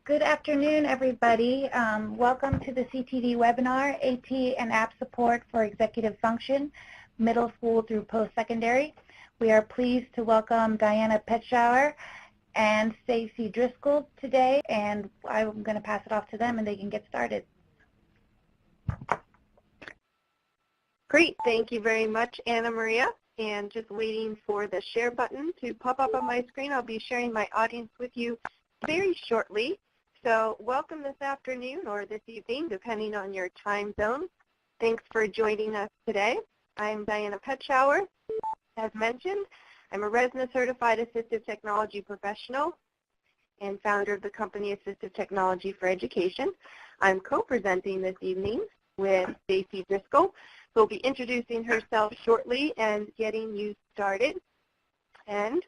Good afternoon, everybody. Welcome to the CTD webinar, AT and App Support for Executive Function, Middle School through Post-Secondary. We are pleased to welcome Diana Petschauer and Stacy Driscoll today, and I'm going to pass it off to them and they can get started. Great, thank you very much, Anna Maria. And just waiting for the share button to pop up on my screen. I'll be sharing my audience with you very shortly. So welcome this afternoon or this evening, depending on your time zone. Thanks for joining us today. I'm Diana Petschauer. As mentioned, I'm a resident certified assistive technology professional and founder of the company Assistive Technology for Education. I'm co-presenting this evening with Stacy Driscoll, who will be introducing herself shortly and getting you started. And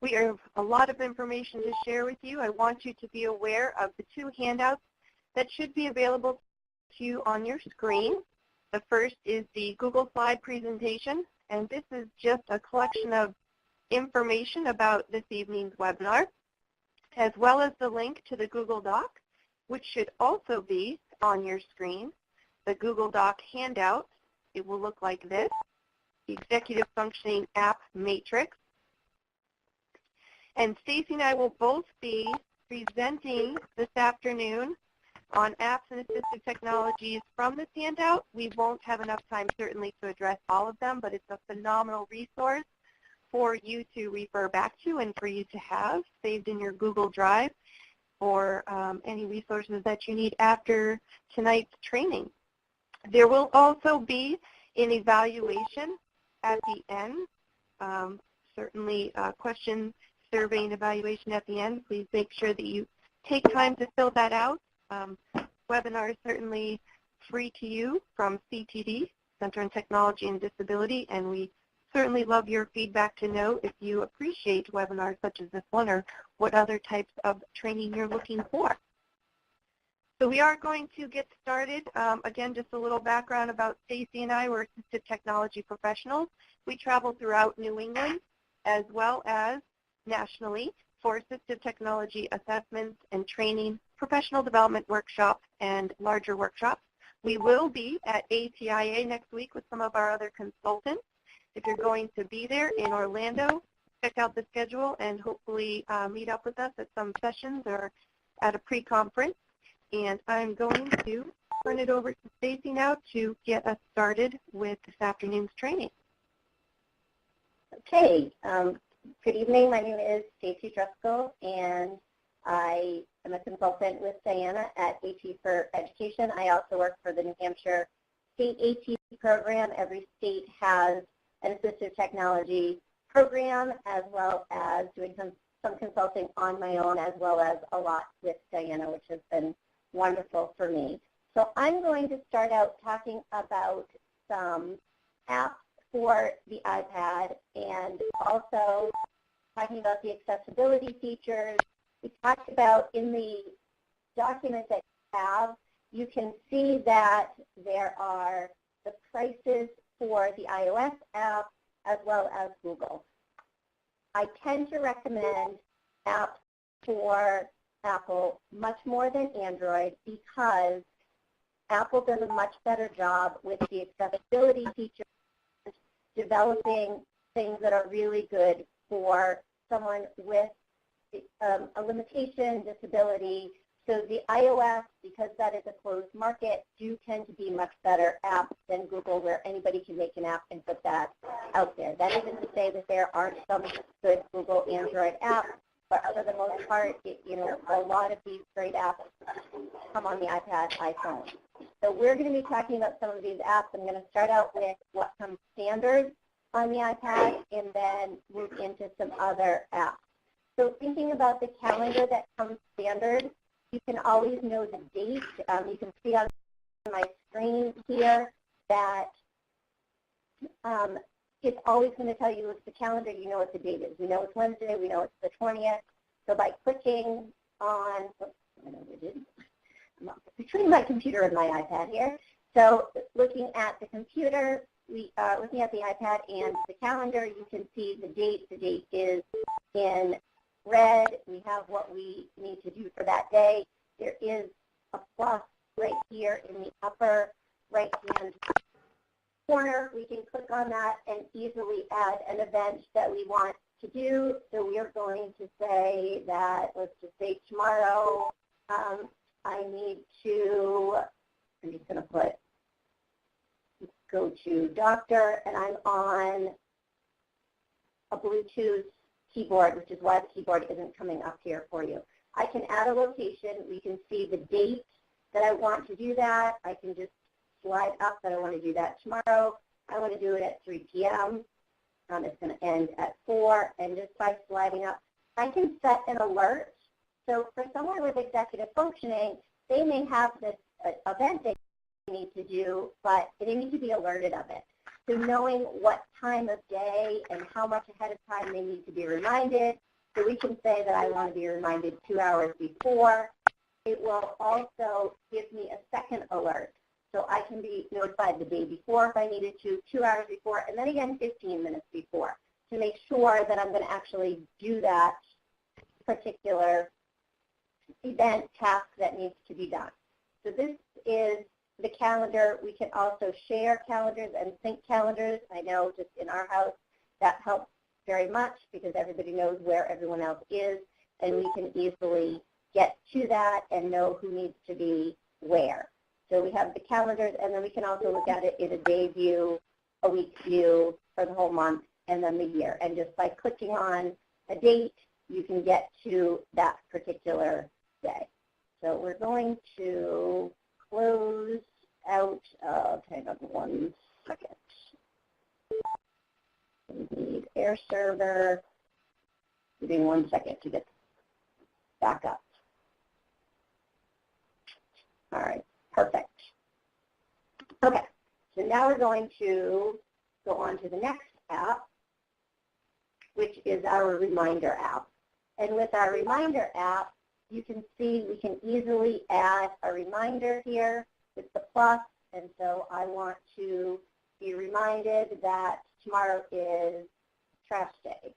we have a lot of information to share with you. I want you to be aware of the two handouts that should be available to you on your screen. The first is the Google slide presentation, and this is just a collection of information about this evening's webinar, as well as the link to the Google Doc, which should also be on your screen. The Google Doc handout, it will look like this, the Executive Functioning App Matrix. And Stacy and I will both be presenting this afternoon on apps and assistive technologies from this handout. We won't have enough time certainly to address all of them, but it's a phenomenal resource for you to refer back to and for you to have saved in your Google Drive or any resources that you need after tonight's training. There will also be an evaluation at the end, certainly question, survey, and evaluation at the end. Please make sure that you take time to fill that out. Webinar is certainly free to you from CTD, Center on Technology and Disability, and we certainly love your feedback to know if you appreciate webinars such as this one or what other types of training you're looking for. So we are going to get started. Again, just a little background about Stacy and I. We're assistive technology professionals. We travel throughout New England as well as nationally for assistive technology assessments and training, professional development workshops, and larger workshops. We will be at ATIA next week with some of our other consultants. If you're going to be there in Orlando, check out the schedule and hopefully meet up with us at some sessions or at a pre-conference. And I'm going to turn it over to Stacy now to get us started with this afternoon's training. Okay. Good evening. My name is Stacy Driscoll, and I am a consultant with Diana at AT for Education. I also work for the New Hampshire State AT program. Every state has an assistive technology program, as well as doing some consulting on my own, as well as a lot with Diana, which has been wonderful for me. So I'm going to start out talking about some apps for the iPad and also talking about the accessibility features. We talked about in the document that you have, you can see that there are the prices for the iOS app as well as Google. I tend to recommend apps for Apple much more than Android because Apple does a much better job with the accessibility features, developing things that are really good for someone with a limitation, disability. So the iOS, because that is a closed market, do tend to be much better apps than Google, where anybody can make an app and put that out there. That isn't to say that there aren't some good Google Android apps, but for the most part, a lot of these great apps come on the iPad, iPhone. So we're going to be talking about some of these apps. I'm going to start out with what comes standard on the iPad and then move into some other apps. So thinking about the calendar that comes standard, you can always know the date. You can see on my screen here that it's always going to tell you it's the calendar. You know what the date is. We know it's Wednesday. We know it's the 20th. So by clicking on, I'm between my computer and my iPad here. So looking at the computer, we are looking at the iPad and the calendar. You can see the date. The date is in red. We have what we need to do for that day. there is a plus right here in the upper right-hand corner. We can click on that and easily add an event that we want to do. So we are going to say that, let's just say tomorrow, I need to, I'm just going to put, go to doctor, and I'm on a Bluetooth keyboard, which is why the keyboard isn't coming up here for you. I can add a location. We can see the date that I want to do that. I can just slide up that I want to do that tomorrow. I want to do it at 3 p.m. It's going to end at 4, and just by sliding up, I can set an alert. So for someone with executive functioning, they may have this event they need to do, but they need to be alerted of it. So knowing what time of day and how much ahead of time they need to be reminded. So we can say that I want to be reminded 2 hours before. It will also give me a second alert. So I can be notified the day before if I needed to, 2 hours before, and then again 15 minutes before to make sure that I'm going to actually do that particular event task that needs to be done. So this is the calendar. We can also share calendars and sync calendars. I know just in our house that helps very much because everybody knows where everyone else is, and we can easily get to that and know who needs to be where. So we have the calendars, and then we can also look at it in a day view, a week view for the whole month, and then the year. And just by clicking on a date, you can get to that particular day. So we're going to close out of, hang on 1 second. We need air server. Give me 1 second to get back up. All right, perfect. Okay, so now we're going to go on to the next app, which is our reminder app. And with our reminder app, you can see we can easily add a reminder here with the plus, and so I want to be reminded that tomorrow is trash day.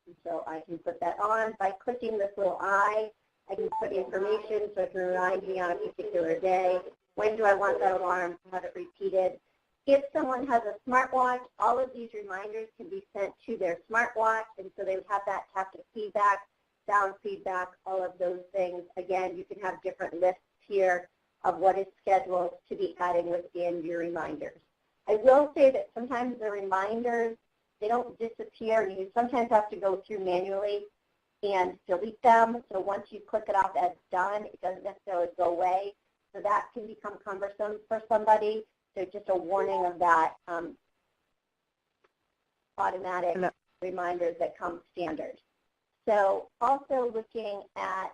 And so I can put that on by clicking this little eye. I can put information so it can remind me on a particular day. When do I want that alarm to have it repeated? If someone has a smartwatch, all of these reminders can be sent to their smartwatch, and so they would have that haptic feedback, sound feedback, all of those things. Again, you can have different lists here of what is scheduled to be adding within your reminders. I will say that sometimes the reminders, they don't disappear. You sometimes have to go through manually and delete them. So once you click it off as done, it doesn't necessarily go away. So that can become cumbersome for somebody. So just a warning of that automatic reminders that come standard. So also looking at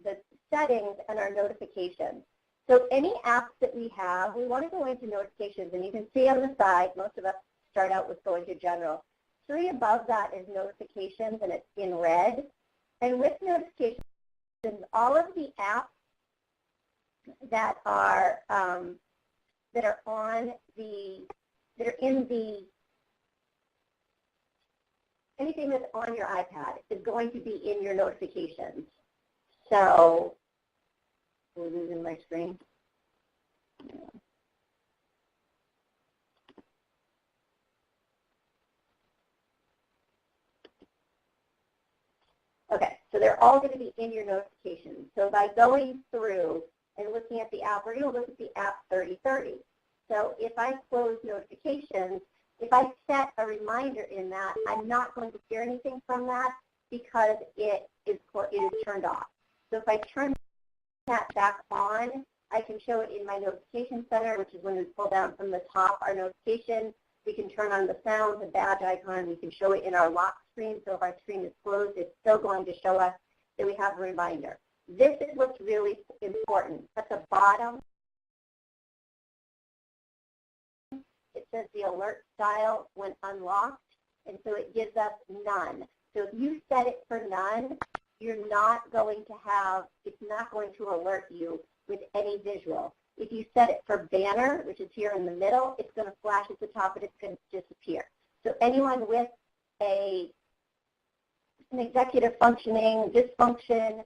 the settings and our notifications. So any apps that we have, we want to go into notifications, and you can see on the side, most of us start out with going to general. 3 above that is notifications, and it's in red. And with notifications, all of the apps that are on the, that are in the, anything that's on your iPad is going to be in your notifications. So, we're losing my screen. Okay, so they're all going to be in your notifications. So by going through and looking at the app, we're going to look at the app 3030. So if I close notifications, if I set a reminder in that, I'm not going to hear anything from that because it is turned off. So if I turn that back on, I can show it in my notification center, which is when we pull down from the top our notification. We can turn on the sound, the badge icon. We can show it in our lock screen. So if our screen is closed, it's still going to show us that we have a reminder. This is what's really important. At the bottom, it says the alert style when unlocked, and so it gives us none. So if you set it for none, you're not going to have, it's not going to alert you with any visual. If you set it for banner, which is here in the middle, it's going to flash at the top and it's going to disappear. So anyone with an executive functioning dysfunction,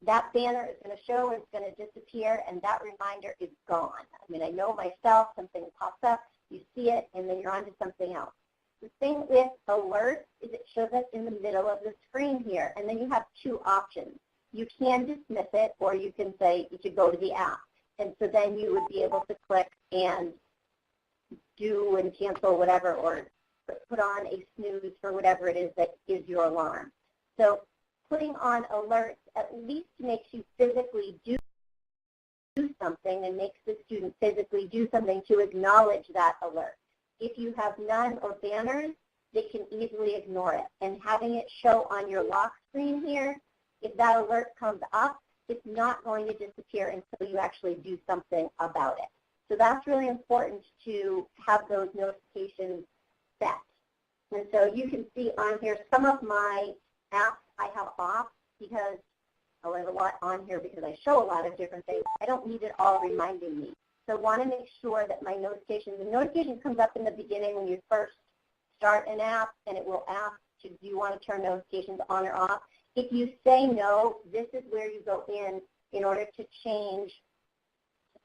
that banner is going to show and it's going to disappear, and that reminder is gone. I mean, I know myself, something pops up, you see it, and then you're on to something else. The thing with alerts is it shows up in the middle of the screen here, and then you have two options. You can dismiss it, or you can say you should go to the app. And so then you would be able to click and do and cancel whatever, or put on a snooze for whatever it is that is your alarm. So putting on alerts at least makes you physically do something and makes the student physically do something to acknowledge that alert. If you have none or banners, they can easily ignore it. And having it show on your lock screen here, if that alert comes up, it's not going to disappear until you actually do something about it. So that's really important to have those notifications set. And so you can see on here some of my apps I have off because I have a lot on here because I show a lot of different things. I don't need it all reminding me. So I want to make sure that my notifications, the notification comes up in the beginning when you first start an app, and it will ask, do you want to turn notifications on or off? If you say no, this is where you go in order to change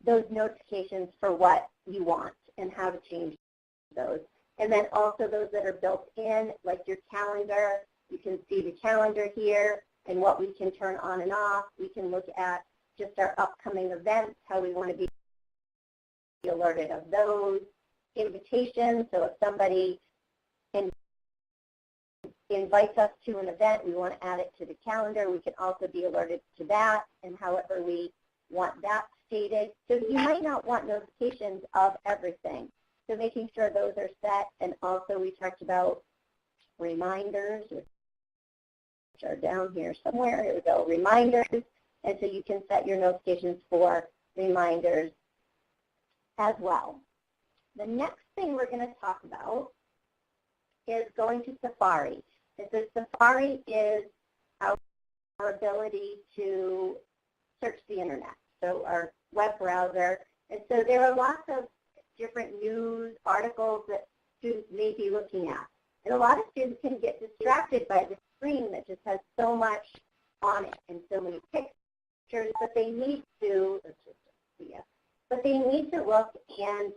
those notifications for what you want and how to change those. And then also those that are built in, like your calendar, you can see the calendar here and what we can turn on and off. We can look at just our upcoming events, how we want to be alerted of those. Invitations, so if somebody invites us to an event, we want to add it to the calendar. We can also be alerted to that and however we want that stated. So you might not want notifications of everything. So making sure those are set, and also we talked about reminders, which are down here somewhere. Here we go, reminders. And so you can set your notifications for reminders as well. The next thing we're going to talk about is going to Safari. And so Safari is our ability to search the internet, so our web browser. And so there are lots of different news articles that students may be looking at. And a lot of students can get distracted by the screen that just has so much on it and so many pictures, but they need to, look and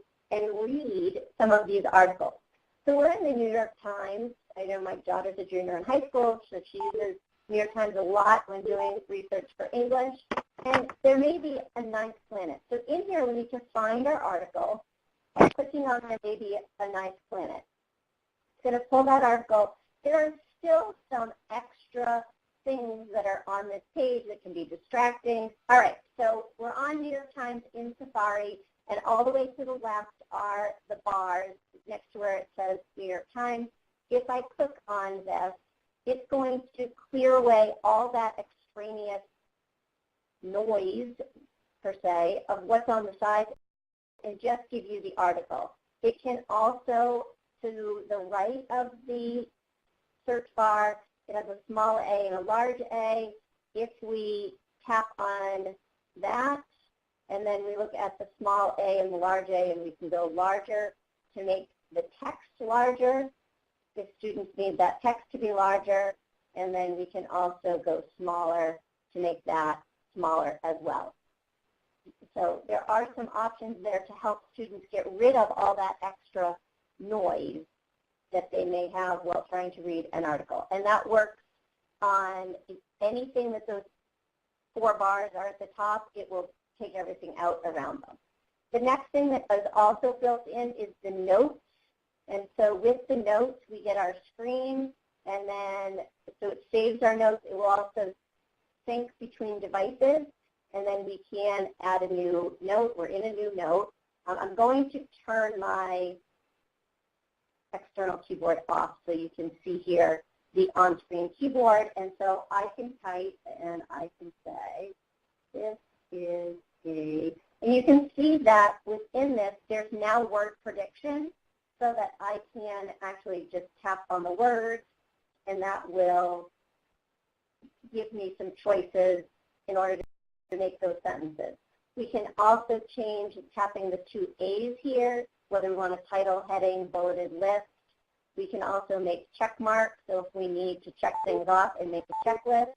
read some of these articles. So we're in the New York Times. I know my daughter's a junior in high school, so she uses New York Times a lot when doing research for English. And there may be a ninth planet. So in here we need to find our article by clicking on maybe a ninth planet. It's going to pull that article. There are still some extra things that are on this page that can be distracting. All right, so we're on New York Times in Safari, and all the way to the left are the bars next to where it says New York Times. If I click on this, it's going to clear away all that extraneous noise, per se, of what's on the side and just give you the article. It can also, to the right of the search bar, it has a small a and a large A. If we tap on that, and then we look at the small a and the large a, and we can go larger to make the text larger if students need that text to be larger, and then we can also go smaller to make that smaller as well. So there are some options there to help students get rid of all that extra noise that they may have while trying to read an article. And that works on anything that those four bars are at the top. It will take everything out around them. The next thing that is also built in is the notes. And so with the notes, we get our screen, and then so it saves our notes. It will also sync between devices, and then we can add a new note. We're in a new note. I'm going to turn my external keyboard off so you can see here the on-screen keyboard. And so I can type, and I can say, this is a, and you can see that within this, there's now word prediction, so that I can actually just tap on the words, and that will give me some choices in order to make those sentences. We can also change tapping the two A's here, whether we want a title, heading, bulleted list. We can also make check marks, so if we need to check things off and make a checklist,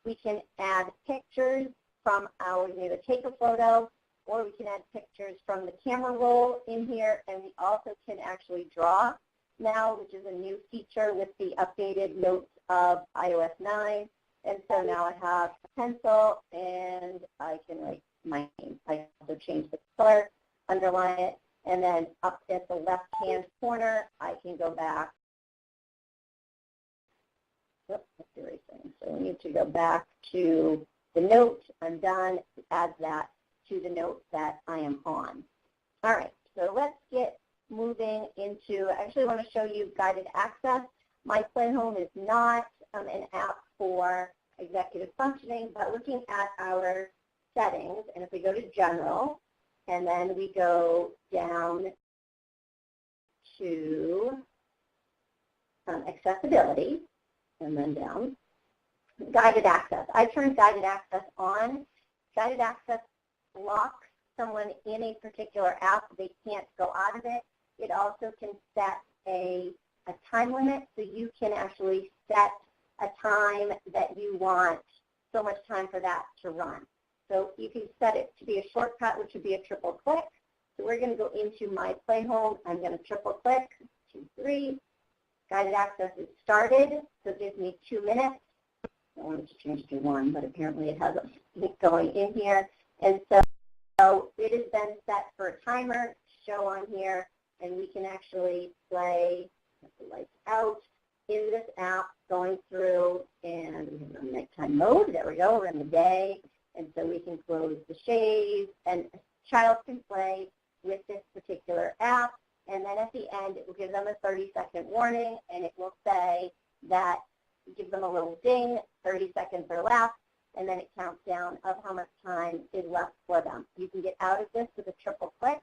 We can add pictures from our, we can either take a photo or we can add pictures from the camera roll in here, and we also can actually draw now, which is a new feature with the updated notes of iOS 9. And so now I have a pencil, and I can write my name. I also change the color, underline it, and then up at the left-hand corner, I can go back. Oops, that's erasing. So we need to go back to the note. I'm done. Add that to the note that I am on. All right, so let's get moving into, I actually want to show you guided access. My Play Home is not an app for executive functioning, but looking at our settings, and if we go to General, and then we go down to Accessibility, and then down, Guided Access. I turned Guided Access on. Guided Access locks someone in a particular app. They can't go out of it. It also can set a time limit, so you can actually set a time that you want, so much time for that to run. So you can set it to be a shortcut, which would be a triple click. So we're going to go into My Play Home. I'm going to triple click, 2, 3. Guided Access is started, so it gives me 2 minutes. I wanted to change to 1, but apparently it has a going in here. And so it has been set for a timer to show on here, and we can actually play the lights out in this app going through, and we have a nighttime mode. There we go. We're in the day, and so we can close the shades, and a child can play with this particular app, and then at the end, it will give them a 30-second warning, and it will say that, give them a little ding, 30 seconds are left, and then it counts down of how much time is left for them. You can get out of this with a triple click,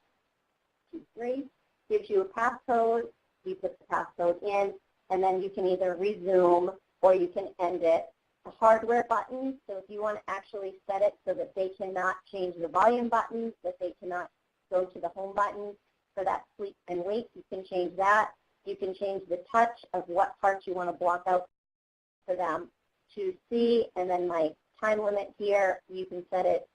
2, 3, gives you a passcode, you put the passcode in, and then you can either resume or you can end it. A hardware button, so if you want to actually set it so that they cannot change the volume button, that they cannot go to the home button for that sleep and wake, you can change that. You can change the touch of what parts you want to block out for them to see, and then my time limit here, you can set it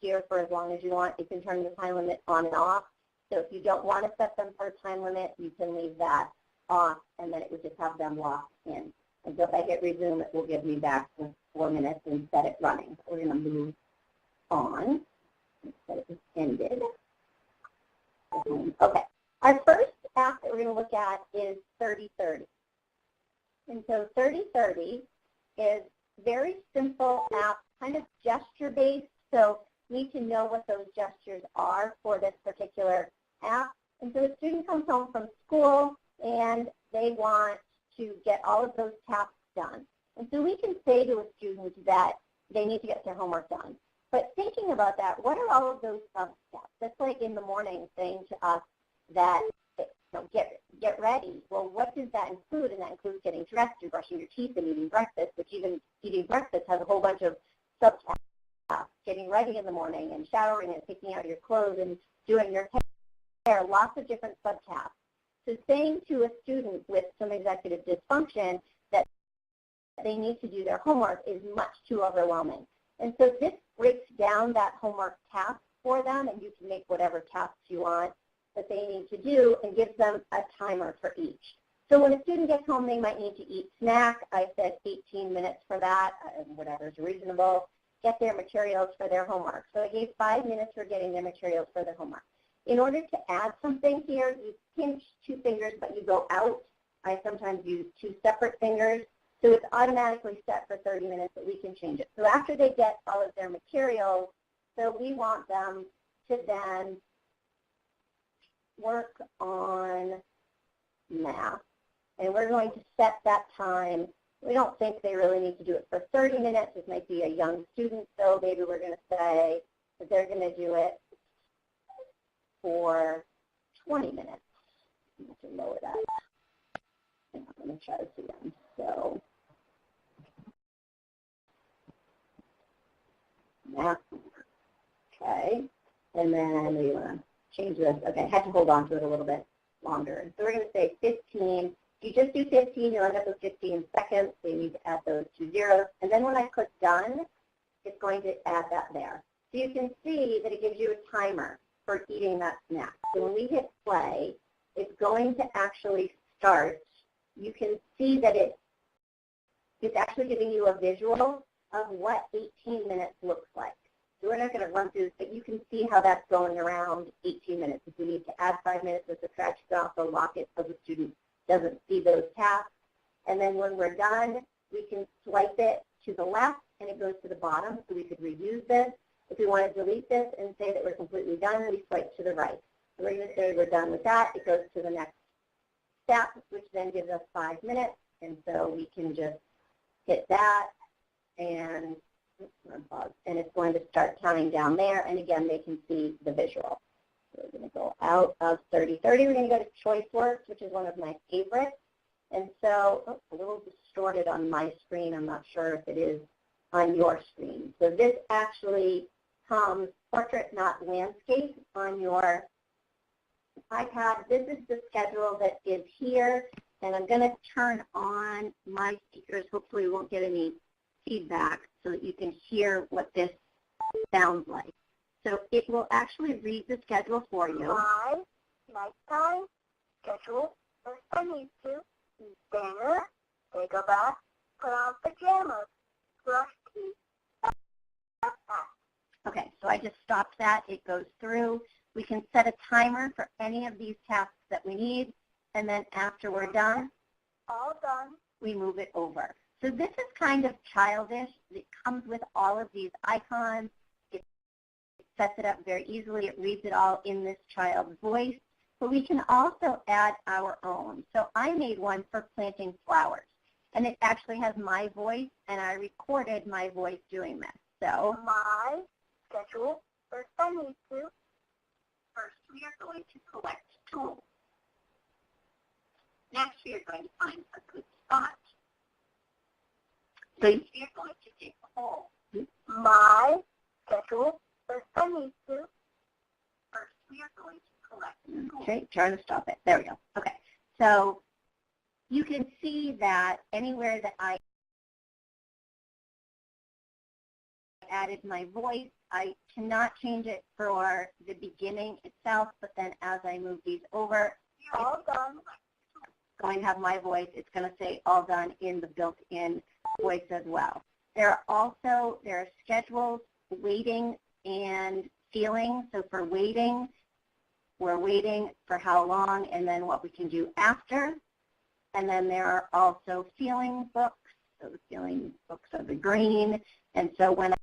here for as long as you want. You can turn the time limit on and off. So if you don't want to set them for a time limit, you can leave that off, and then it would just have them locked in. And so if I hit resume, it will give me back to 4 minutes and set it running. So we're going to move on. Set it as ended. Okay. Our first app that we're going to look at is 3030. And so 3030 is very simple app, kind of gesture-based, so you need to know what those gestures are for this particular app. And so a student comes home from school, and they want to get all of those tasks done. And so we can say to a student that they need to get their homework done. But thinking about that, what are all of those sub-steps? That's like in the morning saying to us that, get ready. Well, what does that include? And that includes getting dressed and brushing your teeth and eating breakfast, which even eating breakfast has a whole bunch of sub-tasks. Getting ready in the morning and showering and picking out your clothes and doing your hair, lots of different sub-tasks. So saying to a student with some executive dysfunction that they need to do their homework is much too overwhelming. And so this breaks down that homework task for them, and you can make whatever tasks you want that they need to do and gives them a timer for each. So when a student gets home, they might need to eat snack. I said 18 minutes for that, whatever is reasonable. Get their materials for their homework. So I gave 5 minutes for getting their materials for their homework. In order to add something here, you pinch 2 fingers, but you go out. I sometimes use 2 separate fingers. So it's automatically set for 30 minutes, but we can change it. So after they get all of their materials, so we want them to then work on math. And we're going to set that time. We don't think they really need to do it for 30 minutes. This might be a young student, so maybe we're going to say that they're going to do it for 20 minutes. I'm going to lower that. And I'm going to try this again. So math. Okay. And then we want to change this. Okay, I had to hold on to it a little bit longer. So we're going to say 15 If you just do 15, you'll end up with 15 seconds, so you need to add those 2 zeros. And then when I click done, it's going to add that there. So you can see that it gives you a timer for eating that snack. So when we hit play, it's going to actually start. You can see that it's actually giving you a visual of what 18 minutes looks like. So we're not going to run through this, but you can see how that's going around 18 minutes. If we need to add 5 minutes with the scratch, you can also lock it so the student doesn't see those tasks. And then when we're done, we can swipe it to the left and it goes to the bottom, so we could reuse this. If we want to delete this and say that we're completely done, we swipe to the right. So we're going to say we're done with that. It goes to the next step, which then gives us 5 minutes. And so we can just hit that and it's going to start counting down there. And again, they can see the visual. So we're going to go out of 30-30. We're going to go to Choice Works, which is one of my favorites. And so, a little distorted on my screen. I'm not sure if it is on your screen. So this actually comes portrait, not landscape, on your iPad. This is the schedule that is here, and I'm going to turn on my speakers. Hopefully we won't get any feedback so that you can hear what this sounds like. So it will actually read the schedule for you. My nighttime schedule, first I need to eat dinner, take a bath, put on pajamas, brush teeth. Okay, so I just stopped that. It goes through. We can set a timer for any of these tasks that we need, and then after we're done, all done, we move it over. So this is kind of childish. It comes with all of these icons. It sets it up very easily. It reads it all in this child's voice. But we can also add our own. So I made one for planting flowers, and it actually has my voice, and I recorded my voice doing this. So my schedule, first I need to. First, we are going to collect tools. Next, we are going to find a good spot. So we are going to dig a hole. My schedule, first I need to. First, we are going to collect. Okay, trying to stop it. There we go. Okay, so you can see that anywhere that I added my voice, I cannot change it for the beginning itself, but then as I move these over, all done. It's going to have my voice. It's going to say all done in the built-in voice as well. There are schedules, waiting, and feeling. So for waiting, we're waiting for how long and then what we can do after. And then there are also feeling books. So the feeling books are the green. And so when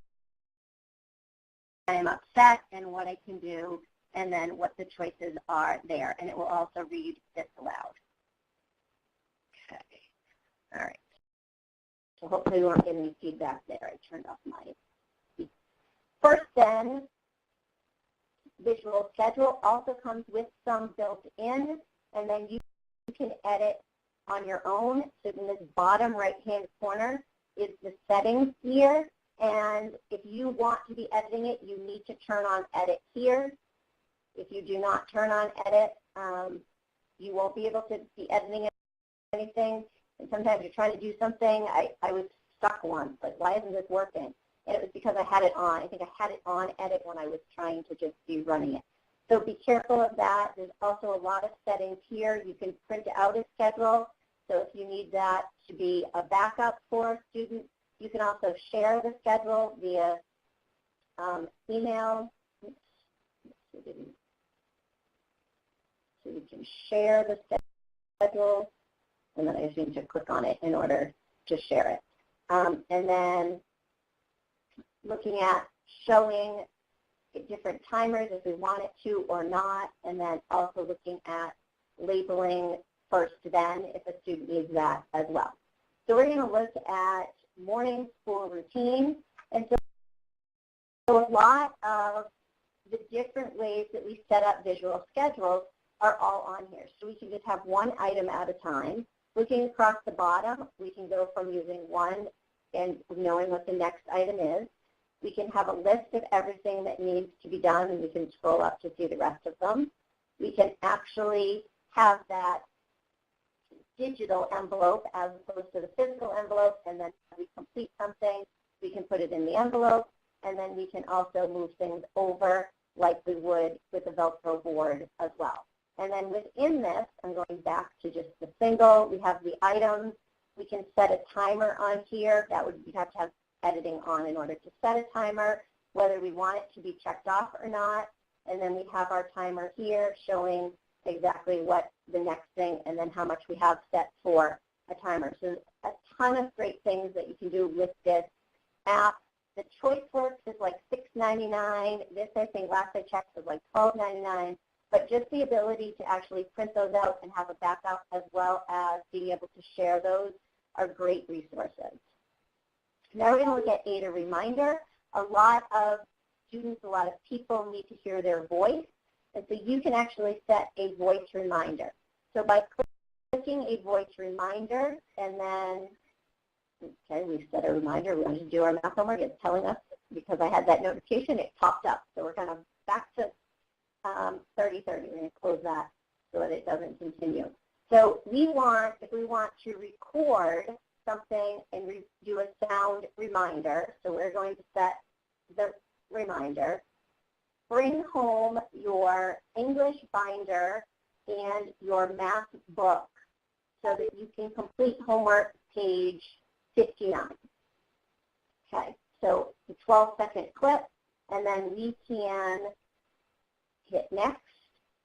I'm upset and what I can do, and then what the choices are there. And it will also read this aloud. Okay. All right. So hopefully we won't get any feedback there. I turned off my. First then, visual schedule also comes with some built in, and then you can edit on your own. So in this bottom right-hand corner is the settings here. And if you want to be editing it, you need to turn on edit here. If you do not turn on edit, you won't be able to be editing anything. And sometimes you're trying to do something. I was stuck once, like, why isn't this working? And it was because I had it on. I think I had it on edit when I was trying to just be running it. So be careful of that. There's also a lot of settings here. You can print out a schedule. So if you need that to be a backup for a student, you can also share the schedule via email. So you can share the schedule, and then I just need to click on it in order to share it. And then looking at showing different timers if we want it to or not, and then also looking at labeling first then if a student needs that as well. So we're going to look at morning school routine. And so a lot of the different ways that we set up visual schedules are all on here. So we can just have one item at a time. Looking across the bottom, we can go from using one and knowing what the next item is. We can have a list of everything that needs to be done, and we can scroll up to see the rest of them. We can actually have that digital envelope as opposed to the physical envelope, and then when we complete something, we can put it in the envelope, and then we can also move things over like we would with a Velcro board as well. And then within this, I'm going back to just the single. We have the items. We can set a timer on here. That would, you'd have to have editing on in order to set a timer, whether we want it to be checked off or not. And then we have our timer here showing exactly what the next thing and then how much we have set for a timer. So a ton of great things that you can do with this app. The ChoiceWorks is like $6.99. This, I think, last I checked, was like $12.99. But just the ability to actually print those out and have a backup as well as being able to share those are great resources. Now we're going to look at Aid a Reminder. A lot of students, a lot of people need to hear their voice, and so you can actually set a voice reminder. So by clicking a voice reminder, and then, okay, we've set a reminder. We want to do our math homework. It's telling us, because I had that notification, it popped up. So we're kind of back to 30/30. We're going to close that so that it doesn't continue. So we want, if we want to record something and do a sound reminder, so we're going to set the reminder. Bring home your English binder and your math book so that you can complete homework page 59. Okay, so the 12-second clip, and then we can hit next,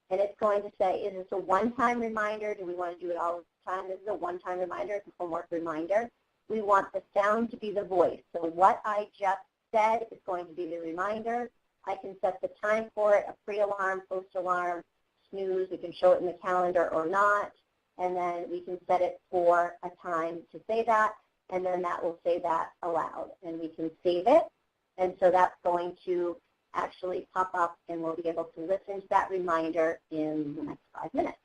and it's going to say, is this a one-time reminder? Do we want to do it all the time? This is a one-time reminder. It's a homework reminder. We want the sound to be the voice. So what I just said is going to be the reminder. I can set the time for it, a pre-alarm, post-alarm, snooze. We can show it in the calendar or not, and then we can set it for a time to say that, and then that will say that aloud, and we can save it. And so that's going to actually pop up, and we'll be able to listen to that reminder in the next 5 minutes.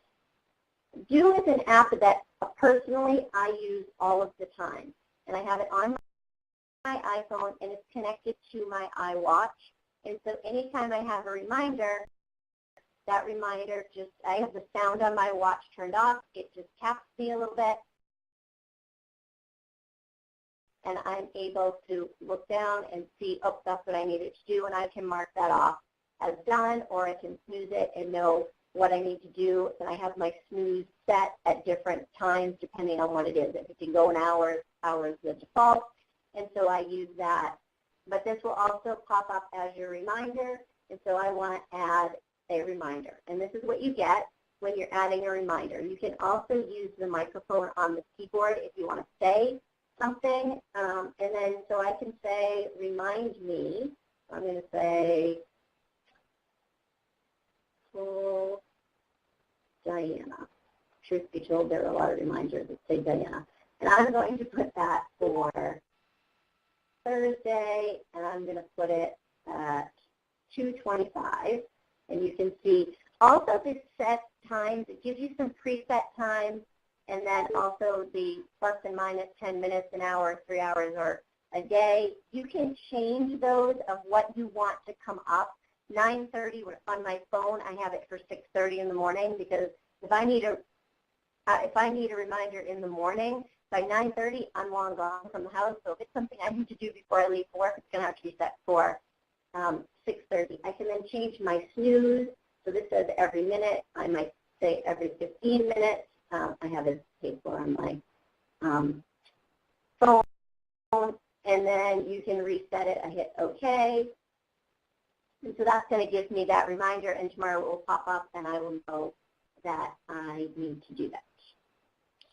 Do is an app that personally I use all of the time, and I have it on my iPhone, and it's connected to my iWatch. And so anytime I have a reminder, that reminder just, I have the sound on my watch turned off, it just taps me a little bit, and I'm able to look down and see, oh, that's what I needed to do, and I can mark that off as done, or I can snooze it and know what I need to do, and I have my snooze set at different times depending on what it is. If it can go in hours is the default, and so I use that. But this will also pop up as your reminder, and so I want to add a reminder. And this is what you get when you're adding a reminder. You can also use the microphone on the keyboard if you want to say something, and then so I can say, remind me. I'm going to say, call Diana. Truth be told, there are a lot of reminders that say Diana. And I'm going to put that for Thursday, and I'm going to put it at 2:25. And you can see also the set times. It gives you some preset times, and then also the plus and minus 10 minutes, an hour, 3 hours, or a day. You can change those of what you want to come up. 9:30 on my phone, I have it for 6:30 in the morning, because if I need a reminder in the morning, by 9:30, I'm long gone from the house. So if it's something I need to do before I leave for work, it's going to have to be set for 6:30. I can then change my snooze. So this says every minute. I might say every 15 minutes. I have it paid for on my phone. And then you can reset it. I hit OK. And so that's going to give me that reminder, and tomorrow it will pop up, and I will know that I need to do that.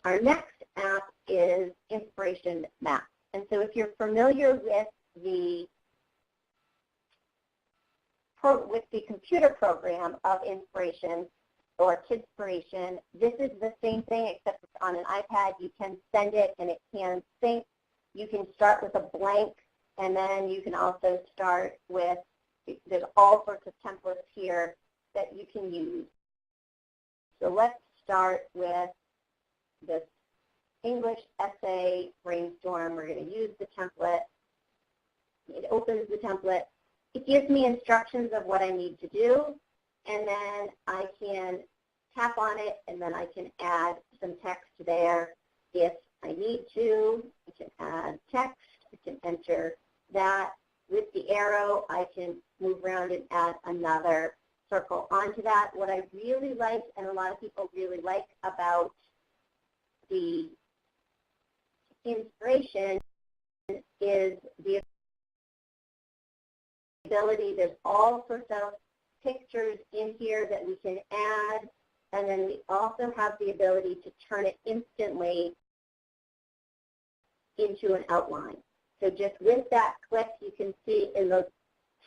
Our next app is Inspiration Maps. And so if you're familiar with the computer program of Inspiration or Kidspiration, this is the same thing except it's on an iPad. You can send it and it can sync. You can start with a blank, and then you can also start with, there's all sorts of templates here that you can use. So let's start with this English essay brainstorm. We're going to use the template. It opens the template. It gives me instructions of what I need to do, and then I can tap on it, and then I can add some text there if I need to. I can add text. I can enter that. With the arrow, I can move around and add another circle onto that. What I really like, and a lot of people really like about the inspiration, is the ability. There's all sorts of pictures in here that we can add, and then we also have the ability to turn it instantly into an outline. So just with that click, you can see in the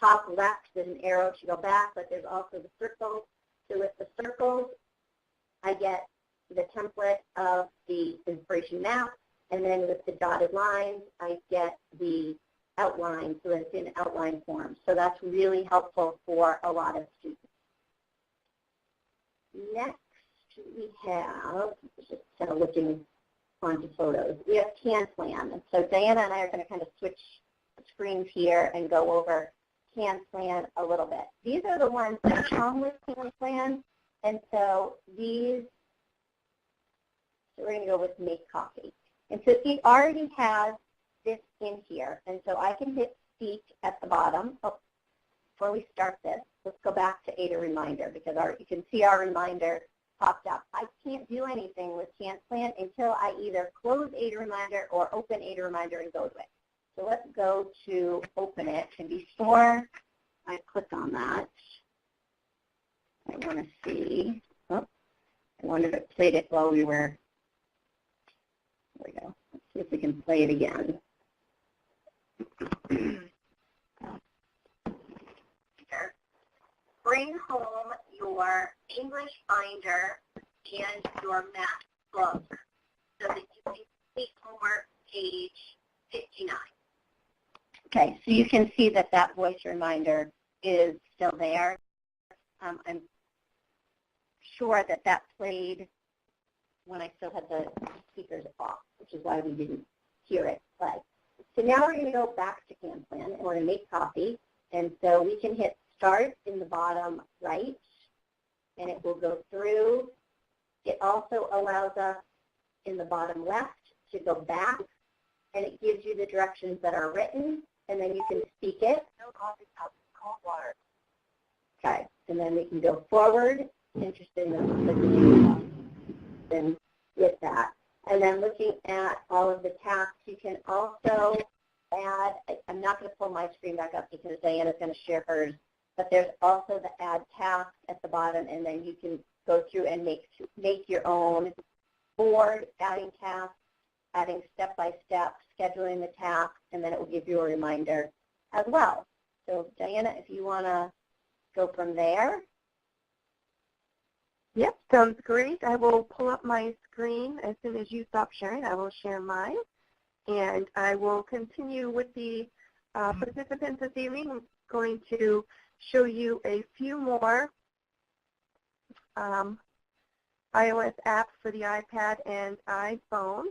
top left there's an arrow to go back, but there's also the circles. So with the circles, I get the template of the inspiration map, and then with the dotted lines, I get the outline, so it's in outline form. So that's really helpful for a lot of students. Next, we have, just kind of looking onto photos, we have CanPlan. And so Diana and I are going to kind of switch screens here and go over CanPlan a little bit. These are the ones that come with CanPlan, and so these, so we're going to go with Make Copy. And so it already has this in here, and so I can hit Speak at the bottom. Oh, before we start this, let's go back to Ada Reminder, because you can see our reminder popped up. I can't do anything with CanPlan until I either close Ada Reminder or open Ada Reminder and go to it. So let's go to open it, and before I click on that, I want to see, oh, I wonder if it played it while we were, there we go. Let's see if we can play it again. Bring home your English binder and your math book so that you can complete homework page 59. Okay, so you can see that that voice reminder is still there. I'm sure that that played when I still had the speakers off, which is why we didn't hear it play. So now we're going to go back to CanPlan, and we're going to make copy. And so we can hit Start in the bottom right, and it will go through. It also allows us in the bottom left to go back, and it gives you the directions that are written, and then you can speak it. No coffee, cold water. Okay, and then we can go forward. Interesting with that. And then looking at all of the tasks, you can also add, I'm not going to pull my screen back up because Diana's going to share hers, but there's also the add task at the bottom, and then you can go through and make your own board, adding tasks, adding step-by-step, scheduling the task, and then it will give you a reminder as well. So Diana, if you want to go from there. Yep, sounds great. I will pull up my screen as soon as you stop sharing. I will share mine, and I will continue with the participants this evening. I'm going to show you a few more iOS apps for the iPad and iPhone.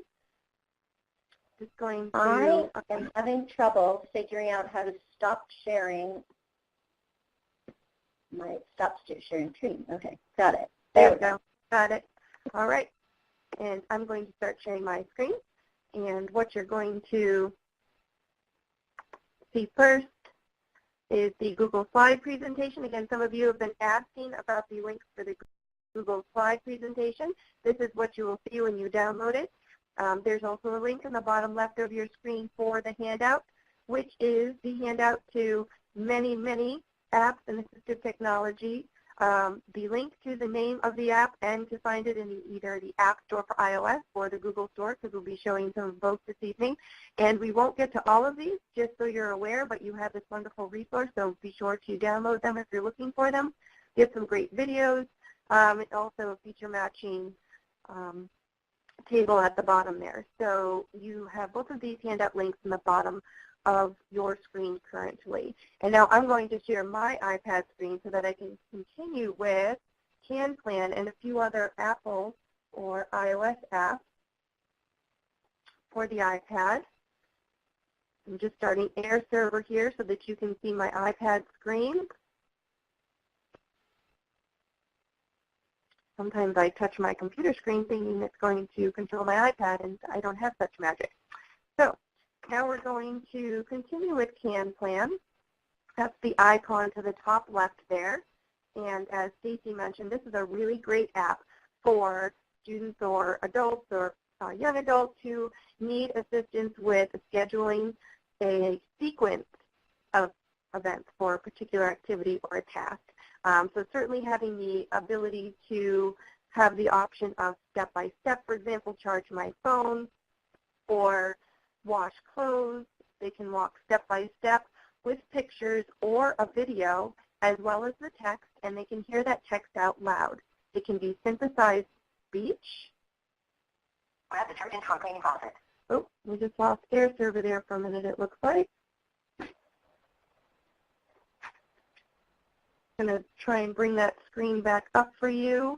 Just going to. I am having trouble figuring out how to stop sharing screen. Okay, got it. There we go. Got it. All right. And I'm going to start sharing my screen. And what you're going to see first is the Google Slide presentation. Again, some of you have been asking about the links for the Google Slide presentation. This is what you will see when you download it. There's also a link in the bottom left of your screen for the handout, which is the handout to many, many apps and assistive technology. The link to the name of the app and to find it in either the App Store for iOS or the Google Store, because we'll be showing some of both this evening. And we won't get to all of these, just so you're aware, but you have this wonderful resource, so be sure to download them if you're looking for them. Get some great videos, and also a feature matching table at the bottom there. So you have both of these handout links in the bottom of your screen currently. And now I'm going to share my iPad screen so that I can continue with CanPlan and a few other Apple or iOS apps for the iPad. I'm just starting Air Server here so that you can see my iPad screen. Sometimes I touch my computer screen thinking it's going to control my iPad, and I don't have such magic. So now we're going to continue with CanPlan. That's the icon to the top left there. And as Stacy mentioned, this is a really great app for students or adults or young adults who need assistance with scheduling a sequence of events for a particular activity or a task. So certainly having the ability to have the option of step-by-step, for example, charge my phone or wash clothes. They can walk step-by-step with pictures or a video as well as the text, and they can hear that text out loud. It can be synthesized speech. Grab detergent from cleaning faucet. Oh, we just lost air server there for a minute, it looks like. I'm going to try and bring that screen back up for you.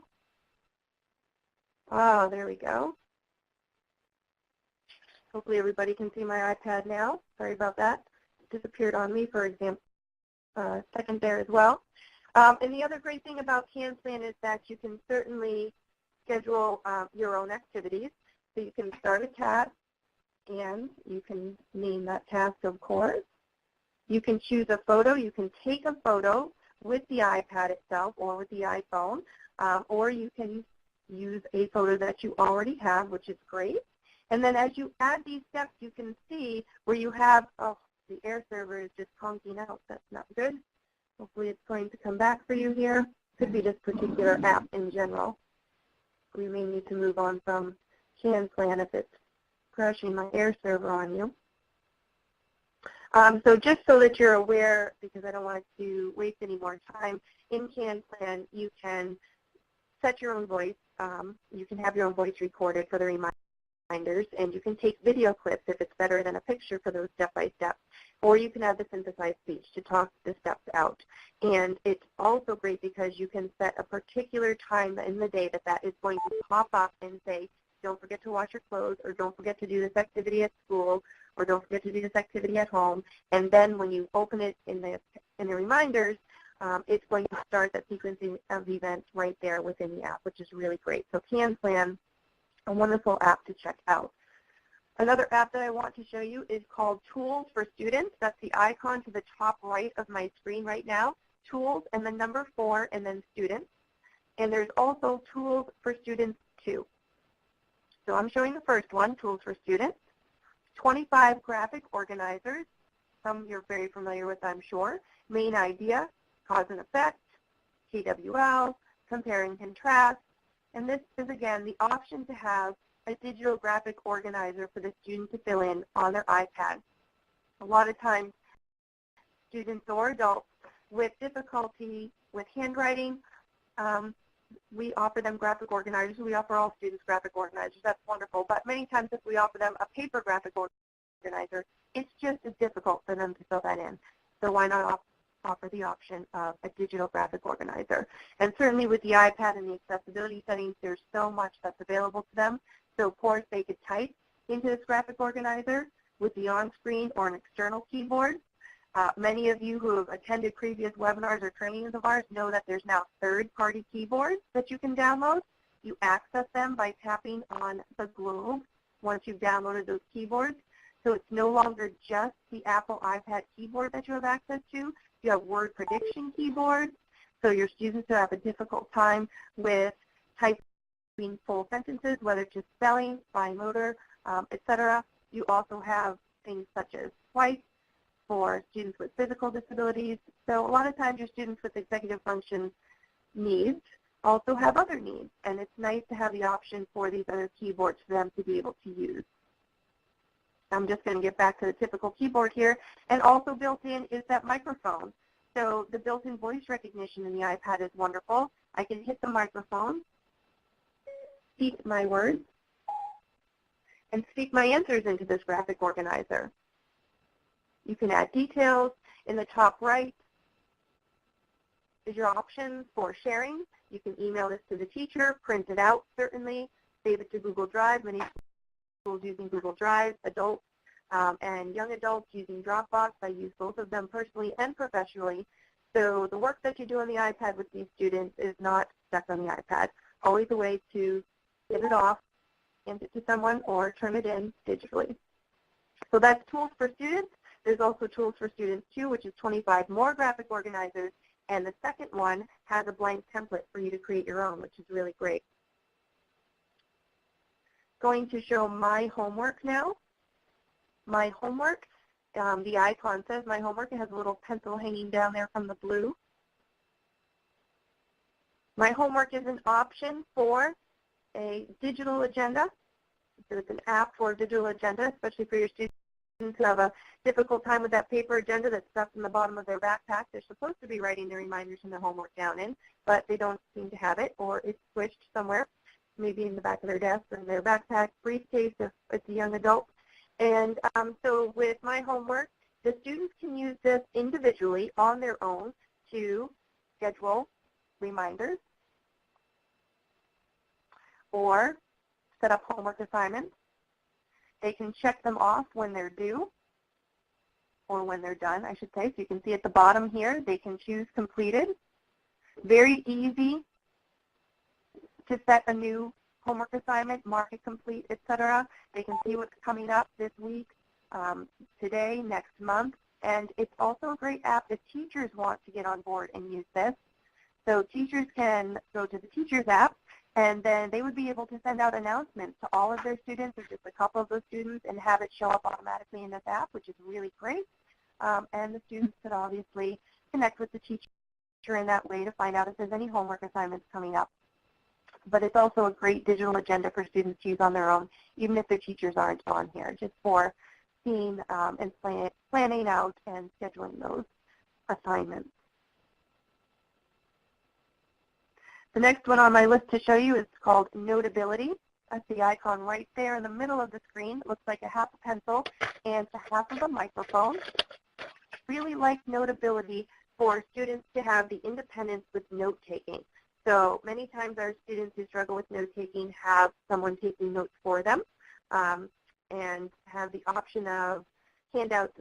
Ah, there we go. Hopefully everybody can see my iPad now. Sorry about that. It disappeared on me, for example, second there as well. And the other great thing about CanPlan is that you can certainly schedule your own activities. So you can start a task, and you can name that task, of course. You can choose a photo. You can take a photo with the iPad itself or with the iPhone, or you can use a photo that you already have, which is great. And then as you add these steps, you can see where you have, oh, the air server is just conking out. That's not good. Hopefully it's going to come back for you here. Could be this particular app in general. We may need to move on from CanPlan if it's crashing my air server on you. So just so that you're aware, because I don't want to waste any more time, in CanPlan you can set your own voice. You can have your own voice recorded for the reminders, and you can take video clips if it's better than a picture for those step-by-step, or you can have the synthesized speech to talk the steps out. And it's also great because you can set a particular time in the day that is going to pop up and say, don't forget to wash your clothes, or don't forget to do this activity at school, or don't forget to do this activity at home. And then when you open it in the reminders, it's going to start that sequencing of events right there within the app, which is really great. So CanPlan, a wonderful app to check out. Another app that I want to show you is called Tools for Students. That's the icon to the top right of my screen right now. Tools and the number 4 and then Students. And there's also Tools for Students 2. So I'm showing the first one, Tools for Students. 25 graphic organizers, some you're very familiar with, I'm sure. Main idea, cause and effect, KWL, compare and contrast. And this is, again, the option to have a digital graphic organizer for the student to fill in on their iPad. A lot of times, students or adults with difficulty with handwriting, we offer them graphic organizers. We offer all students graphic organizers. That's wonderful. But many times if we offer them a paper graphic organizer, it's just as difficult for them to fill that in. So why not offer the option of a digital graphic organizer? And certainly with the iPad and the accessibility settings, there's so much that's available to them. So of course they could type into this graphic organizer with the on-screen or an external keyboard. Many of you who have attended previous webinars or trainings of ours know that there's now third-party keyboards that you can download. You access them by tapping on the globe once you've downloaded those keyboards. So it's no longer just the Apple iPad keyboard that you have access to. You have word prediction keyboards, so your students who have a difficult time with typing full sentences, whether it's just spelling, fine motor, etc. You also have things such as swipe for students with physical disabilities. So a lot of times your students with executive function needs also have other needs, and it's nice to have the option for these other keyboards for them to be able to use. I'm just going to get back to the typical keyboard here. And also built in is that microphone. So the built-in voice recognition in the iPad is wonderful. I can hit the microphone, speak my words, and speak my answers into this graphic organizer. You can add details. In the top right is your options for sharing. You can email this to the teacher, print it out certainly, save it to Google Drive. Many schools using Google Drive, adults and young adults using Dropbox. I use both of them personally and professionally. So the work that you do on the iPad with these students is not stuck on the iPad. always a way to get it off, hand it to someone, or turn it in digitally. So that's tools for students. There's also tools for students too, which is 25 more graphic organizers, and the second one has a blank template for you to create your own, which is really great. Going to show my homework now. My homework, the icon says my homework. It has a little pencil hanging down there from the blue. My homework is an option for a digital agenda. So it's an app for a digital agenda, especially for your students who have a difficult time with that paper agenda that's stuck in the bottom of their backpack. They're supposed to be writing their reminders and their homework down in, but they don't seem to have it, or it's switched somewhere, maybe in the back of their desk or in their backpack, briefcase if it's a young adult. And so with my homework, the students can use this individually on their own to schedule reminders or set up homework assignments. They can check them off when they're due, or when they're done, I should say. So you can see at the bottom here, they can choose completed. Very easy to set a new homework assignment, mark it complete, etc. They can see what's coming up this week, today, next month. And it's also a great app if teachers want to get on board and use this. So teachers can go to the Teachers app, and then they would be able to send out announcements to all of their students or just a couple of those students and have it show up automatically in this app, which is really great. And the students could obviously connect with the teacher in that way to find out if there's any homework assignments coming up. But it's also a great digital agenda for students to use on their own, even if their teachers aren't on here, just for seeing and planning out and scheduling those assignments. The next one on my list to show you is called Notability. That's the icon right there in the middle of the screen. It looks like a half a pencil and a half of a microphone. Really like Notability for students to have the independence with note-taking. So many times our students who struggle with note-taking have someone taking notes for them and have the option of handouts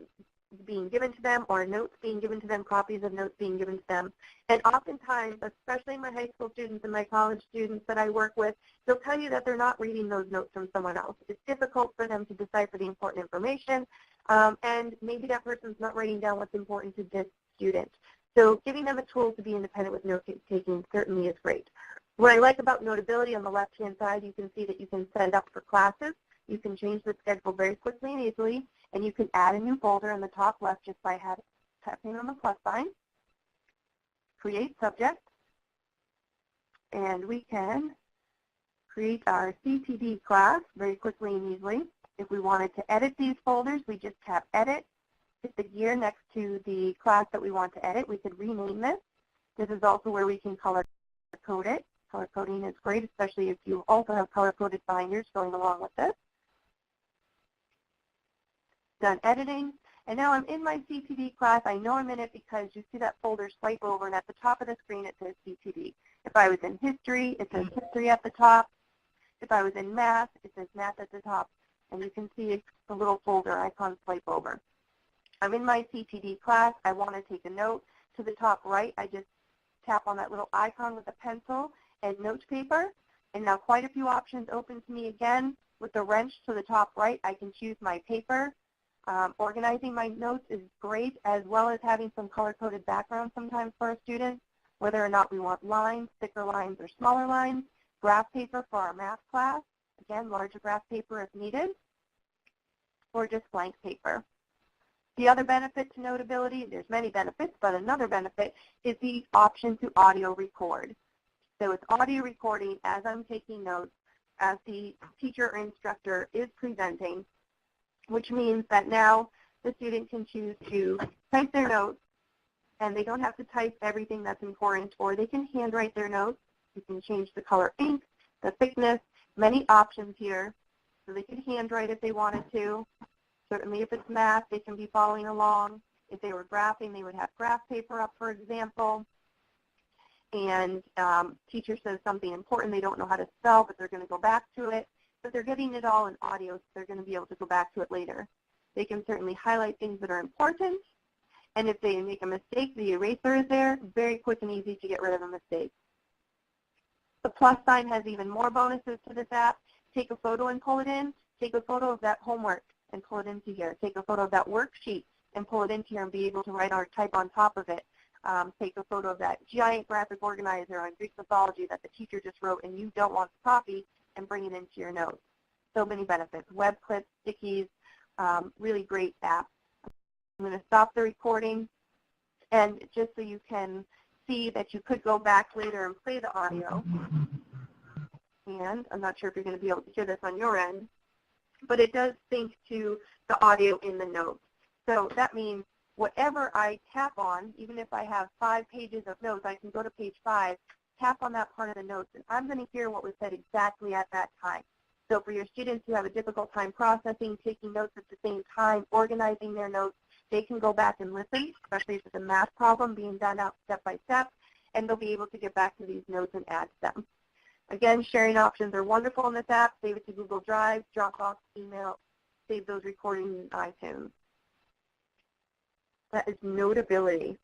being given to them or notes being given to them, copies of notes being given to them. And oftentimes, especially my high school students and my college students that I work with, they'll tell you that they're not reading those notes from someone else. It's difficult for them to decipher the important information, and maybe that person's not writing down what's important to this student. So giving them a tool to be independent with note-taking certainly is great. What I like about Notability on the left-hand side, you can see that you can send up for classes. You can change the schedule very quickly and easily, and you can add a new folder in the top left just by tapping on the plus sign. Create subject, and we can create our CTD class very quickly and easily. If we wanted to edit these folders, we just tap Edit, hit the gear next to the class that we want to edit. We could rename this. This is also where we can color code it. Color coding is great, especially if you also have color-coded binders going along with this. Done editing, and now I'm in my CTD class. I know I'm in it because you see that folder swipe over, and at the top of the screen it says CTD. If I was in history, it says history at the top. If I was in math, it says math at the top, and you can see the little folder icon swipe over. I'm in my CTD class. I want to take a note. To the top right, I just tap on that little icon with a pencil and note paper, and now quite a few options open to me again. With the wrench to the top right, I can choose my paper. Organizing my notes is great, as well as having some color-coded background sometimes for our students, whether or not we want lines, thicker lines, or smaller lines. Graph paper for our math class, again, larger graph paper if needed, or just blank paper. The other benefit to Notability, there's many benefits, but another benefit is the option to audio record. So it's audio recording as I'm taking notes, as the teacher or instructor is presenting, which means that now the student can choose to type their notes, and they don't have to type everything that's important, or they can handwrite their notes. You can change the color ink, the thickness, many options here. So they could handwrite if they wanted to. Certainly if it's math, they can be following along. If they were graphing, they would have graph paper up, for example. And teacher says something important they don't know how to spell, but they're going to go back to it. But they're getting it all in audio, so they're going to be able to go back to it later. They can certainly highlight things that are important. And if they make a mistake, the eraser is there. Very quick and easy to get rid of a mistake. The plus sign has even more bonuses to this app. Take a photo and pull it in. Take a photo of that homework and pull it into here. Take a photo of that worksheet and pull it into here and be able to write or type on top of it. Take a photo of that giant graphic organizer on Greek mythology that the teacher just wrote and you don't want to copy and bring it into your notes. So many benefits. Web clips, stickies, really great app. I'm going to stop the recording, and just so you can see that you could go back later and play the audio. And I'm not sure if you're going to be able to hear this on your end, but it does sync to the audio in the notes. So that means whatever I tap on, even if I have 5 pages of notes, I can go to page 5, tap on that part of the notes, and I'm going to hear what was said exactly at that time. So for your students who have a difficult time processing, taking notes at the same time, organizing their notes, they can go back and listen, especially if it's a math problem being done out step by step, and they'll be able to get back to these notes and add to them. Again, sharing options are wonderful in this app. Save it to Google Drive, Dropbox, email, save those recordings in iTunes. That is Notability.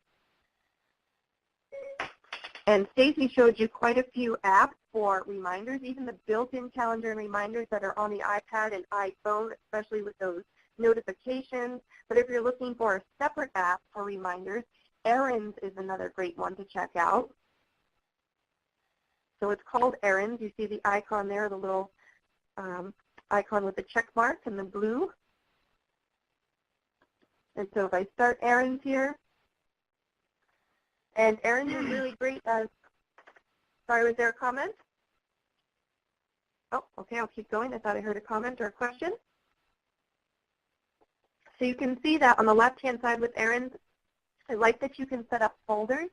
And Stacy showed you quite a few apps for reminders, even the built-in calendar and reminders that are on the iPad and iPhone, especially with those notifications. But if you're looking for a separate app for reminders, Errands is another great one to check out. So it's called Errands. You see the icon there, the little icon with the check mark and the blue. And so if I start Errands here, and Errands is really great as, sorry, was there a comment? Oh, okay, I'll keep going. I thought I heard a comment or a question. So you can see that on the left-hand side with Errands, I like that you can set up folders,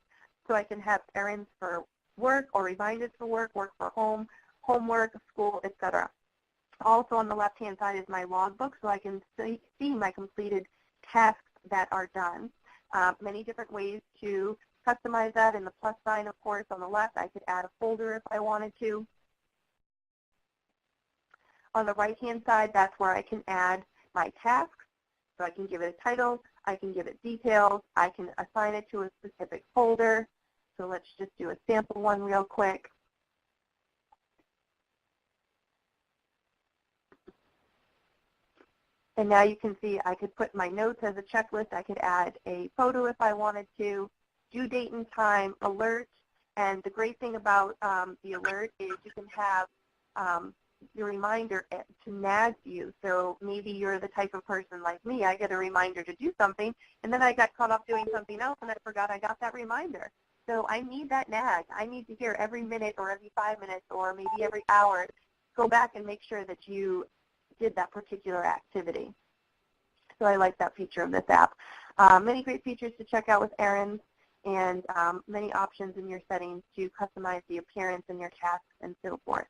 so I can have errands for work or reminders for work, work for home, homework, school, etc. Also on the left-hand side is my logbook, so I can see my completed tasks that are done. Many different ways to customize that, and the plus sign, of course, on the left. I could add a folder if I wanted to. On the right-hand side, that's where I can add my tasks. So I can give it a title, I can give it details, I can assign it to a specific folder. So let's just do a sample one real quick. And now you can see I could put my notes as a checklist. I could add a photo if I wanted to, due date and time, alert. And the great thing about the alert is you can have your reminder to nag you. So maybe you're the type of person like me. I get a reminder to do something, and then I got caught up doing something else, and I forgot I got that reminder. So I need that nag. I need to hear every minute or every 5 minutes or maybe every hour, go back and make sure that you did that particular activity. So I like that feature of this app. Many great features to check out with Errands, and many options in your settings to customize the appearance in your tasks and so forth.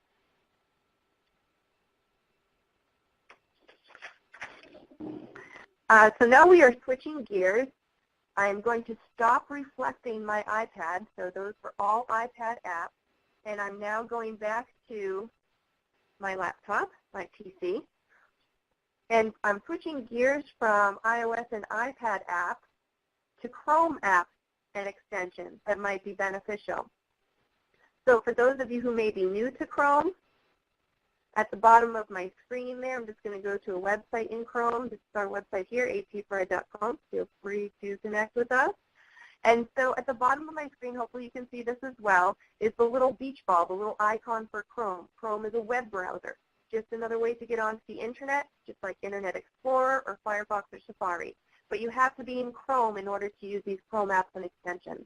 So now we are switching gears. I'm going to stop reflecting my iPad. So those were all iPad apps. And I'm now going back to my laptop, my PC. And I'm switching gears from iOS and iPad apps to Chrome apps and extensions that might be beneficial. So for those of you who may be new to Chrome, at the bottom of my screen there, I'm just going to go to a website in Chrome. This is our website here, atfored.com. Feel free to connect with us. And so at the bottom of my screen, hopefully you can see this as well, is the little beach ball, the little icon for Chrome. Chrome is a web browser, just another way to get onto the internet, just like Internet Explorer or Firefox or Safari. But you have to be in Chrome in order to use these Chrome apps and extensions.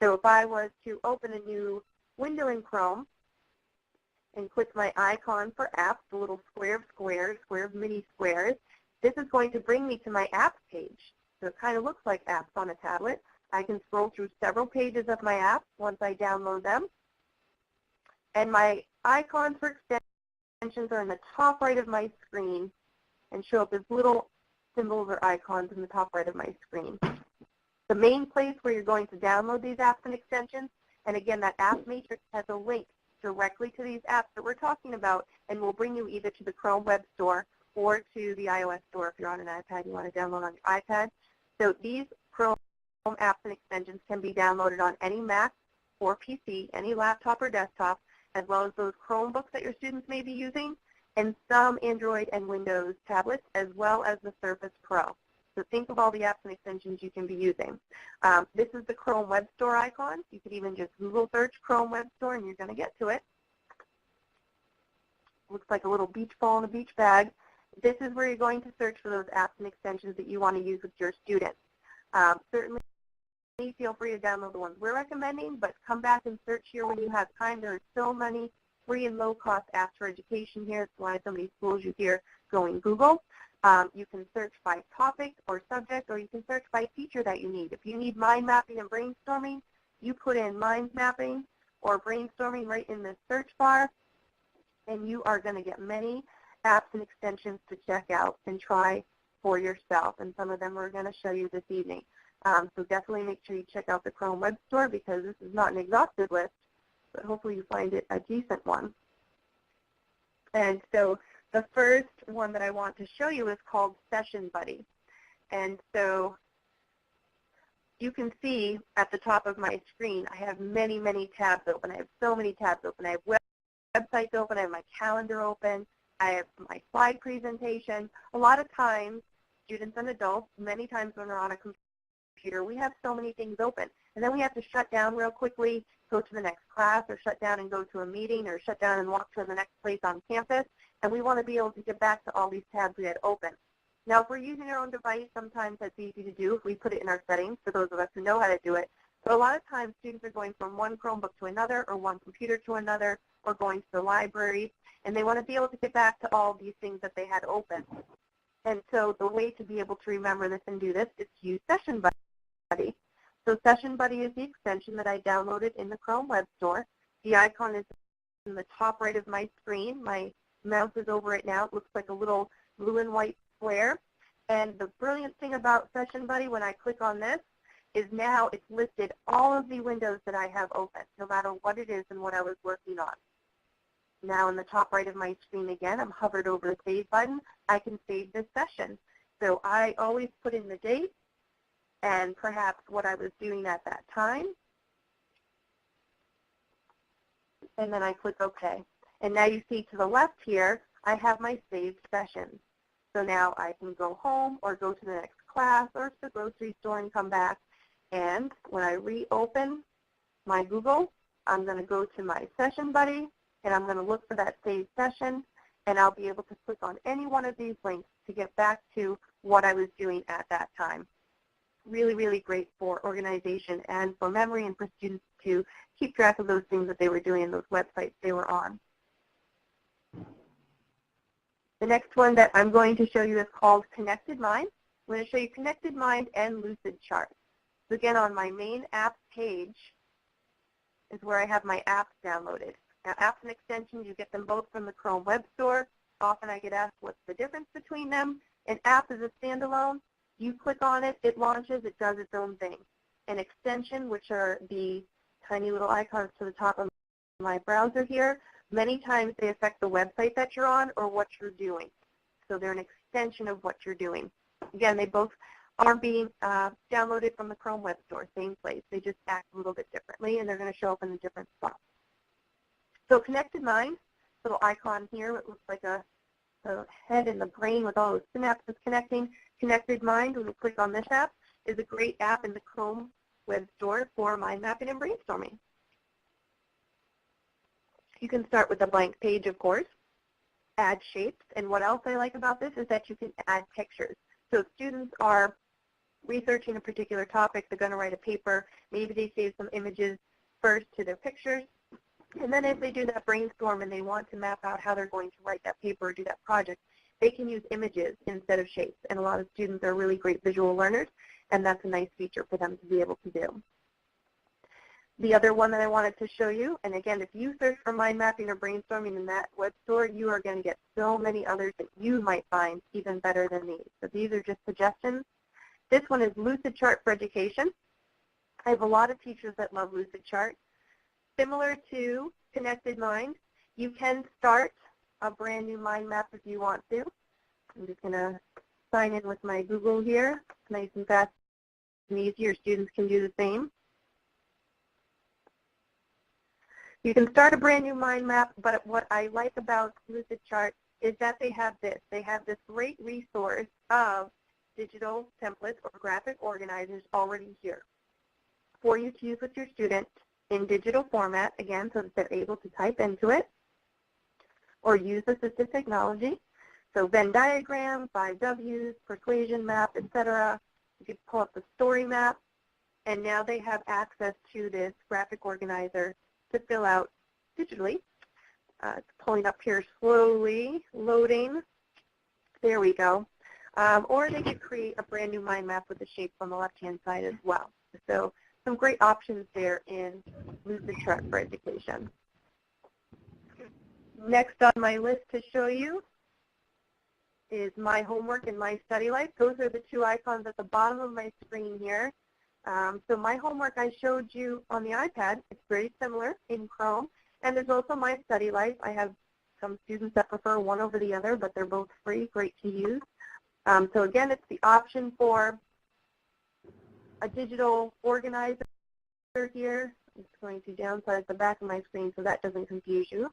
So if I was to open a new window in Chrome, and click my icon for apps, the little square of squares, square of mini squares, this is going to bring me to my apps page. So it kind of looks like apps on a tablet. I can scroll through several pages of my apps once I download them. And my icons for extensions are in the top right of my screen and show up as little symbols or icons in the top right of my screen. The main place where you're going to download these apps and extensions, and again, that app matrix has a link directly to these apps that we're talking about, and will bring you either to the Chrome Web Store or to the iOS Store if you're on an iPad, you want to download on your iPad. So these Chrome apps and extensions can be downloaded on any Mac or PC, any laptop or desktop, as well as those Chromebooks that your students may be using, and some Android and Windows tablets, as well as the Surface Pro. So think of all the apps and extensions you can be using. This is the Chrome Web Store icon. You could even just Google search Chrome Web Store and you're going to get to it. Looks like a little beach ball in a beach bag. This is where you're going to search for those apps and extensions that you want to use with your students. Certainly feel free to download the ones we're recommending, but come back and search here when you have time. There are so many free and low-cost apps for education here. That's why so many schools you hear going Google. You can search by topic or subject, or you can search by feature that you need. If you need mind mapping and brainstorming, you put in mind mapping or brainstorming right in the search bar, and you are going to get many apps and extensions to check out and try for yourself. And some of them we're going to show you this evening. So definitely make sure you check out the Chrome Web Store, because this is not an exhaustive list, but hopefully you find it a decent one. And so the first one that I want to show you is called Session Buddy. And so you can see at the top of my screen, I have many, many tabs open. I have so many tabs open. I have websites open. I have my calendar open. I have my slide presentation. A lot of times, students and adults, many times when we're on a computer, we have so many things open. And then we have to shut down real quickly, go to the next class, or shut down and go to a meeting, or shut down and walk to the next place on campus. And we want to be able to get back to all these tabs we had open. Now, if we're using our own device, sometimes that's easy to do if we put it in our settings, for those of us who know how to do it. But a lot of times, students are going from one Chromebook to another, or one computer to another, or going to the library, and they want to be able to get back to all these things that they had open. And so the way to be able to remember this and do this is to use Session Buddy. So Session Buddy is the extension that I downloaded in the Chrome Web Store. The icon is in the top right of my screen. My mouse is over it now. It looks like a little blue and white square. And the brilliant thing about Session Buddy, when I click on this, is now it's listed all of the windows that I have open, no matter what it is and what I was working on. Now in the top right of my screen again, I'm hovered over the Save button. I can save this session. So I always put in the date and perhaps what I was doing at that time. And then I click OK. And now you see to the left here, I have my saved sessions. So now I can go home or go to the next class or to the grocery store and come back. And when I reopen my Google, I'm going to go to my Session Buddy, and I'm going to look for that saved session, and I'll be able to click on any one of these links to get back to what I was doing at that time. Really, really great for organization and for memory, and for students to keep track of those things that they were doing and those websites they were on. The next one that I'm going to show you is called Connected Mind. I'm going to show you Connected Mind and Lucid Chart. So again, on my main apps page is where I have my apps downloaded. Now, apps and extensions, you get them both from the Chrome Web Store. Often I get asked what's the difference between them. An app is a standalone. You click on it, it launches, it does its own thing. An extension, which are the tiny little icons to the top of my browser here, many times they affect the website that you're on or what you're doing. So they're an extension of what you're doing. Again, they both are being downloaded from the Chrome Web Store, same place. They just act a little bit differently, and they're going to show up in a different spot. So Connected Mind, little icon here, it looks like a head in the brain with all those synapses connecting. Connected Mind, when we click on this app, is a great app in the Chrome Web Store for mind mapping and brainstorming. You can start with a blank page, of course, add shapes, and what else I like about this is that you can add pictures. So if students are researching a particular topic, they're going to write a paper, maybe they save some images first to their pictures, and then if they do that brainstorm and they want to map out how they're going to write that paper or do that project, they can use images instead of shapes. And a lot of students are really great visual learners, and that's a nice feature for them to be able to do. The other one that I wanted to show you, and again, if you search for mind mapping or brainstorming in that web store, you are going to get so many others that you might find even better than these. So these are just suggestions. This one is Lucid Chart for Education. I have a lot of teachers that love Lucid Chart. Similar to Connected Mind, you can start a brand new mind map if you want to. I'm just going to sign in with my Google here. It's nice and fast and easy. Your students can do the same. You can start a brand new mind map, but what I like about Lucidchart is that they have this. They have this great resource of digital templates or graphic organizers already here for you to use with your students in digital format, again, so that they're able to type into it or use assistive technology. So Venn diagram, 5 Ws, persuasion map, etc. You can pull up the story map, and now they have access to this graphic organizer to fill out digitally. It's pulling up here slowly, loading. There we go. Or they could create a brand new mind map with the shape on the left-hand side as well. So some great options there in Lucidchart for education. Next on my list to show you is My Homework and My Study Life. Those are the two icons at the bottom of my screen here. So My Homework I showed you on the iPad. It's very similar in Chrome. And there's also My Study Life. I have some students that prefer one over the other, but they're both free, great to use. So again, it's the option for a digital organizer here. I'm just going to downsize the back of my screen so that doesn't confuse you.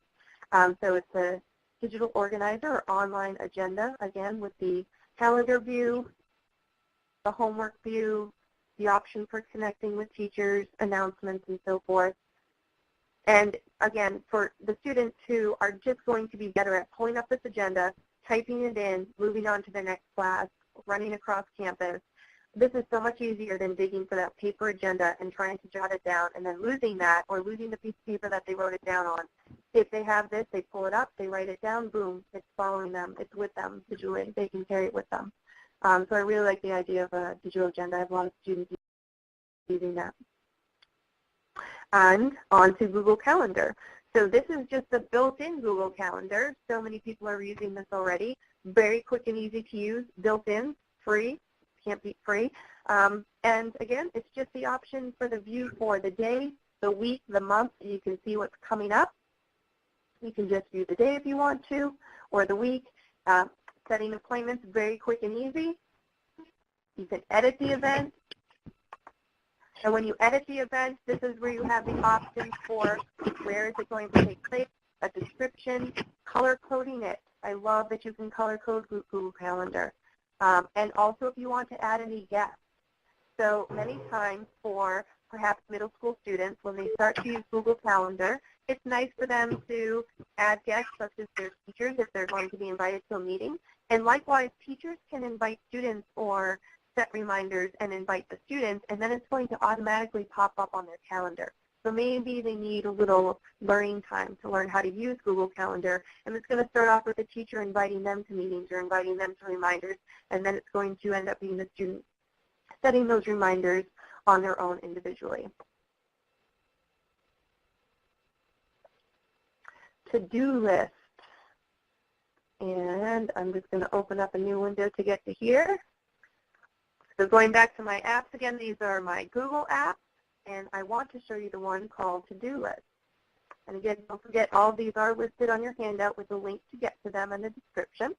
So it's a digital organizer or online agenda, again, with the calendar view, the homework view, the option for connecting with teachers, announcements, and so forth. And again, for the students who are just going to be better at pulling up this agenda, typing it in, moving on to the next class, running across campus, this is so much easier than digging for that paper agenda and trying to jot it down and then losing that or losing the piece of paper that they wrote it down on. If they have this, they pull it up, they write it down, boom, it's following them, it's with them digitally, they can carry it with them. So I really like the idea of a digital agenda. I have a lot of students using that. And on to Google Calendar. So this is just a built-in Google Calendar. So many people are using this already. Very quick and easy to use, built-in, free, can't beat free. And again, it's just the option for the view for the day, the week, the month. You can see what's coming up. You can just view the day if you want to, or the week. Setting appointments, very quick and easy. You can edit the event. And when you edit the event, this is where you have the options for where is it going to take place, a description, color coding it. I love that you can color code Google Calendar. And also if you want to add any guests. So many times for perhaps middle school students, when they start to use Google Calendar, it's nice for them to add guests such as their teachers if they're going to be invited to a meeting. And likewise, teachers can invite students or set reminders and invite the students, and then it's going to automatically pop up on their calendar. So maybe they need a little learning time to learn how to use Google Calendar, and it's going to start off with the teacher inviting them to meetings or inviting them to reminders, and then it's going to end up being the student setting those reminders on their own individually. To-do list. And I'm just going to open up a new window to get to here. So going back to my apps again, these are my Google apps, and I want to show you the one called To-Do List. And again, don't forget all of these are listed on your handout with a link to get to them in the description.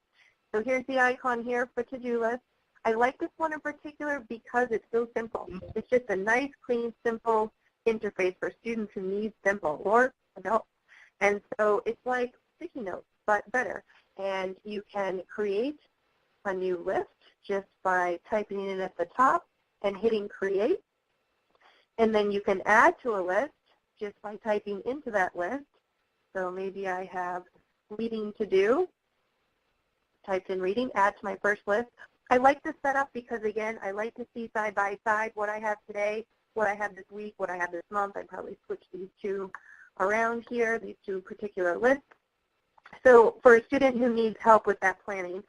So here's the icon here for To-Do List. I like this one in particular because it's so simple. It's just a nice, clean, simple interface for students who need simple or adults. And so it's like sticky notes, but better. And you can create a new list just by typing it in at the top and hitting create. And then you can add to a list just by typing into that list. So maybe I have reading to do, typed in reading, add to my first list. I like this setup because, again, I like to see side by side what I have today, what I have this week, what I have this month. I probably switch these two around here, these two particular lists. So for a student who needs help with that planning,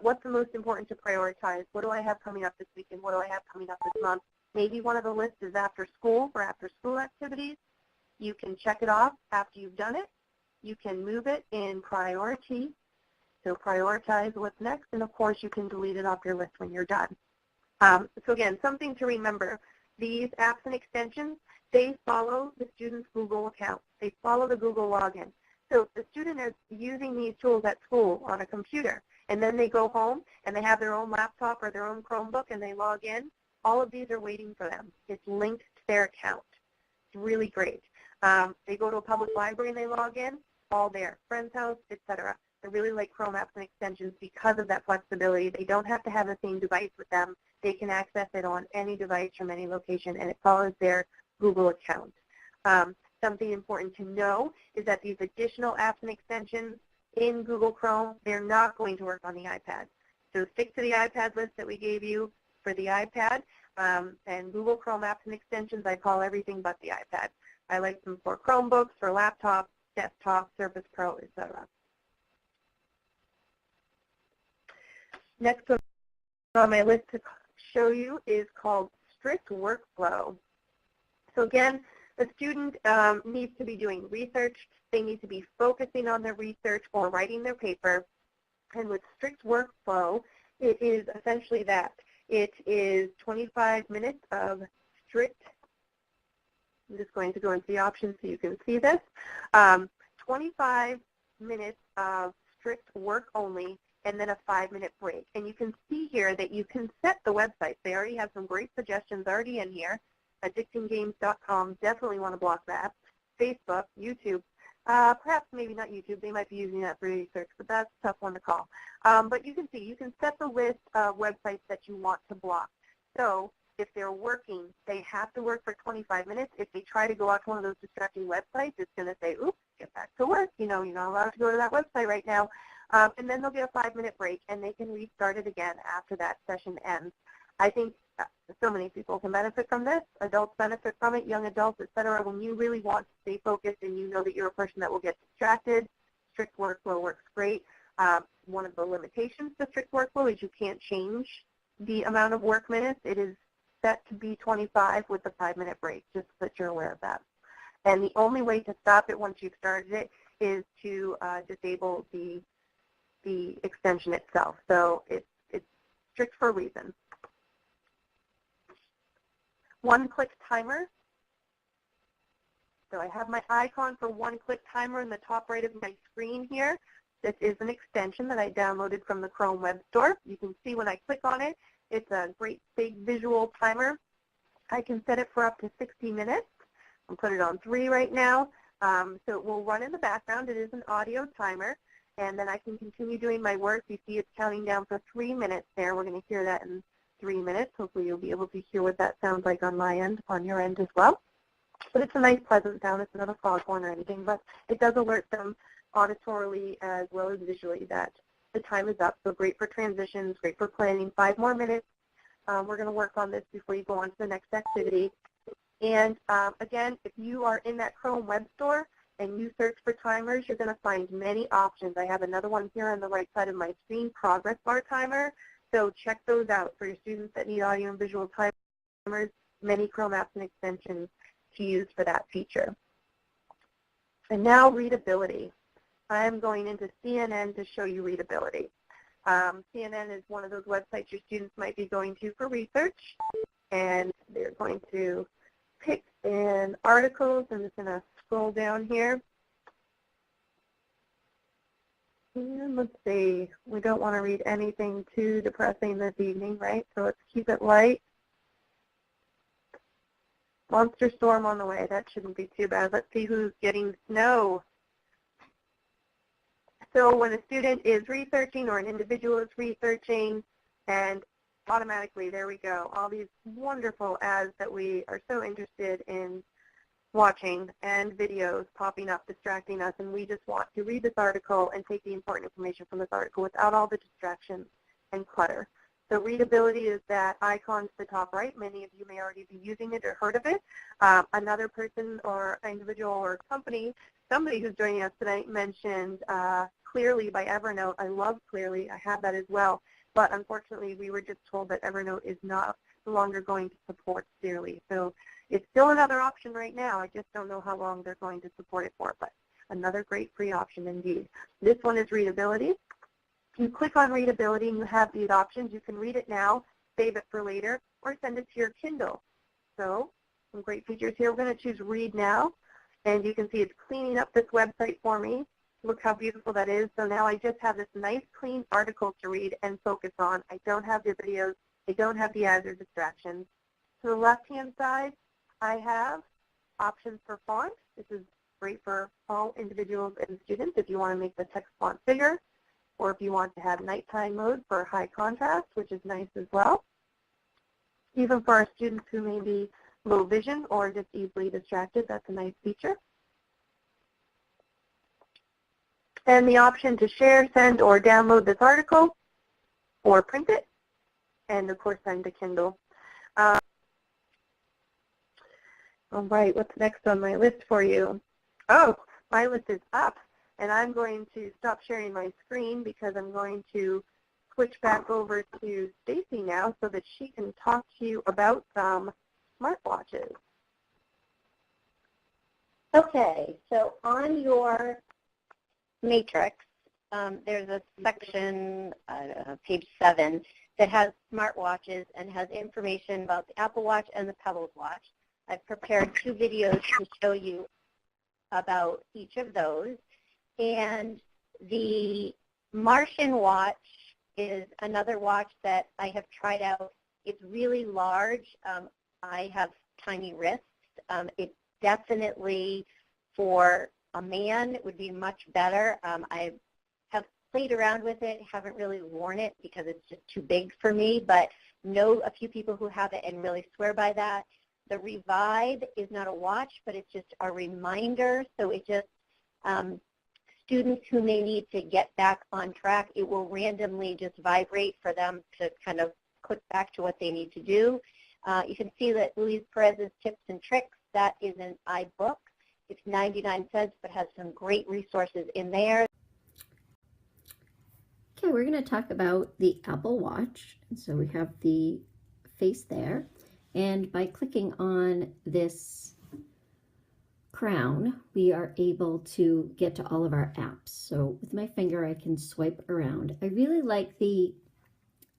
what's the most important to prioritize? What do I have coming up this week and what do I have coming up this month? Maybe one of the lists is after school for after school activities. You can check it off after you've done it. You can move it in priority. So prioritize what's next, and of course you can delete it off your list when you're done. So again, something to remember, these apps and extensions, they follow the student's Google account. They follow the Google login. So if the student is using these tools at school on a computer, and then they go home and they have their own laptop or their own Chromebook and they log in, all of these are waiting for them. It's linked to their account. It's really great. They go to a public library and they log in, all there, friend's house, etc. I really like Chrome apps and extensions because of that flexibility. They don't have to have the same device with them. They can access it on any device from any location, and it follows their Google account. Something important to know is that these additional apps and extensions in Google Chrome, they're not going to work on the iPad. So stick to the iPad list that we gave you for the iPad, and Google Chrome apps and extensions, I call everything but the iPad. I like them for Chromebooks, for laptops, desktop, Surface Pro, etc. Next one on my list to show you is called Strict Workflow. So again, the student needs to be doing research. They need to be focusing on their research or writing their paper. And with Strict Workflow, it is essentially that. It is 25 minutes of strict, I'm just going to go into the options so you can see this, 25 minutes of strict work only, and then a 5-minute break. And you can see here that you can set the websites. They already have some great suggestions already in here. Addictinggames.com, definitely want to block that. Facebook, YouTube, perhaps maybe not YouTube. They might be using that for research, but that's a tough one to call. But you can see, you can set the list of websites that you want to block. So if they're working, they have to work for 25 minutes. If they try to go out to one of those distracting websites, it's going to say, oops, get back to work. You know, you're not allowed to go to that website right now. And then they'll get a 5-minute break, and they can restart it again after that session ends. I think so many people can benefit from this. Adults benefit from it, young adults, etc. When you really want to stay focused and you know that you're a person that will get distracted, strict workflow works great. One of the limitations to strict workflow is you can't change the amount of work minutes. It is set to be 25 with a 5-minute break, just so that you're aware of that. And the only way to stop it once you've started it is to disable the extension itself. So it's strict for a reason. One-click timer. So I have my icon for one-click timer in the top right of my screen here. This is an extension that I downloaded from the Chrome Web Store. You can see when I click on it, it's a great big visual timer. I can set it for up to 60 minutes. I'll put it on 3 right now. So it will run in the background. It is an audio timer. And then I can continue doing my work. You see it's counting down for 3 minutes there. We're going to hear that in 3 minutes. Hopefully you'll be able to hear what that sounds like on my end, on your end as well. But it's a nice, pleasant sound. It's not a foghorn or anything, but it does alert them auditorily as well as visually that the time is up. So great for transitions, great for planning. 5 more minutes. We're going to work on this before you go on to the next activity. And again, if you are in that Chrome Web Store and you search for timers, you're going to find many options. I have another one here on the right side of my screen, Progress Bar Timer. So check those out for your students that need audio and visual timers, many Chrome apps and extensions to use for that feature. And now readability. I'm going into CNN to show you readability. CNN is one of those websites your students might be going to for research, and they're going to pick in articles. I'm just going to scroll down here. And let's see, we don't want to read anything too depressing this evening, right? So let's keep it light. Monster storm on the way. That shouldn't be too bad. Let's see who's getting snow. So when a student is researching or an individual is researching, and automatically, there we go, all these wonderful ads that we are so interested in watching and videos popping up, distracting us, and we just want to read this article and take the important information from this article without all the distractions and clutter. So readability is that icon to the top right. Many of you may already be using it or heard of it. Another person or individual or company, somebody who's joining us tonight mentioned Clearly by Evernote. I love Clearly. I have that as well. But unfortunately, we were just told that Evernote is no longer going to support Clearly. So it's still another option right now. I just don't know how long they're going to support it for, but another great free option indeed. This one is readability. You click on readability and you have these options. You can read it now, save it for later, or send it to your Kindle. So some great features here. We're going to choose Read Now, and you can see it's cleaning up this website for me. Look how beautiful that is. So now I just have this nice, clean article to read and focus on. I don't have the videos. I don't have the ads or distractions. To the left-hand side, I have options for font. This is great for all individuals and students if you want to make the text font bigger, or if you want to have nighttime mode for high contrast, which is nice as well. Even for our students who may be low vision or just easily distracted, that's a nice feature. And the option to share, send, or download this article, or print it, and of course send to Kindle. All right, what's next on my list for you? Oh, my list is up, and I'm going to stop sharing my screen because I'm going to switch back over to Stacy now so that she can talk to you about some smartwatches. Okay, so on your matrix, there's a section, page 7, that has smartwatches and has information about the Apple Watch and the Pebble Watch. I've prepared 2 videos to show you about each of those. And the Martian watch is another watch that I have tried out. It's really large. I have tiny wrists. It definitely, for a man, it would be much better. I have played around with it, haven't really worn it because it's just too big for me, but know a few people who have it and really swear by that. The Revive is not a watch, but it's just a reminder. So it just, students who may need to get back on track, it will randomly just vibrate for them to kind of click back to what they need to do. You can see that Luis Perez's Tips and Tricks, that is an iBook. It's 99 cents, but has some great resources in there. Okay, we're going to talk about the Apple Watch. So we have the face there. And by clicking on this crown, we are able to get to all of our apps. So with my finger, I can swipe around. I really like the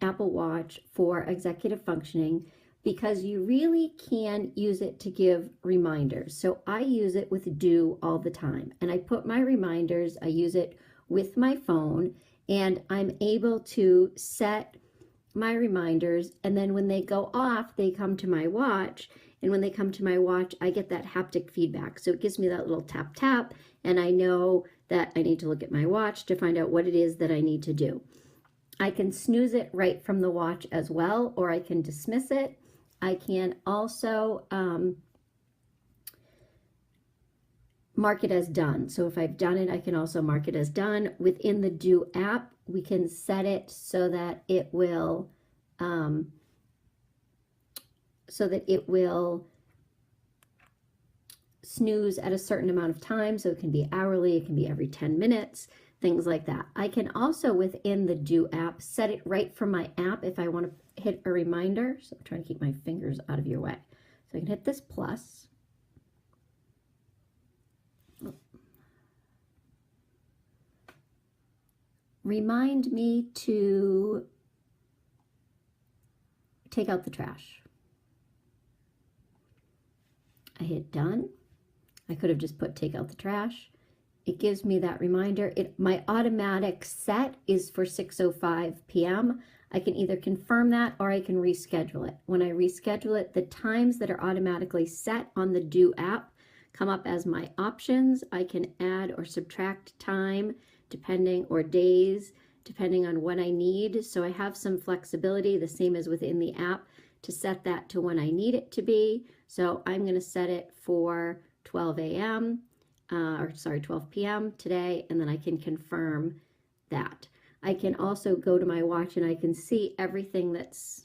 Apple Watch for executive functioning because you really can use it to give reminders. So I use it with Do all the time. And I put my reminders, I use it with my phone, and I'm able to set my reminders, and then when they go off, they come to my watch, and when they come to my watch, I get that haptic feedback. So it gives me that little tap tap, and I know that I need to look at my watch to find out what it is that I need to do. I can snooze it right from the watch as well, or I can dismiss it. I can also mark it as done. So if I've done it, I can also mark it as done. Within the Do app, we can set it so that it will snooze at a certain amount of time. So it can be hourly, it can be every 10 minutes, things like that. I can also, within the Do app, set it right from my app if I want to hit a reminder. So I'm trying to keep my fingers out of your way. So I can hit this plus. Remind me to take out the trash. I hit done. I could have just put take out the trash. It gives me that reminder. My automatic set is for 6:05 p.m. I can either confirm that or I can reschedule it. When I reschedule it, the times that are automatically set on the Do app come up as my options. I can add or subtract time depending, or days, depending on what I need. So I have some flexibility, the same as within the app, to set that to when I need it to be. So I'm going to set it for 12 a.m. 12 p.m. today, and then I can confirm that. I can also go to my watch and I can see everything that's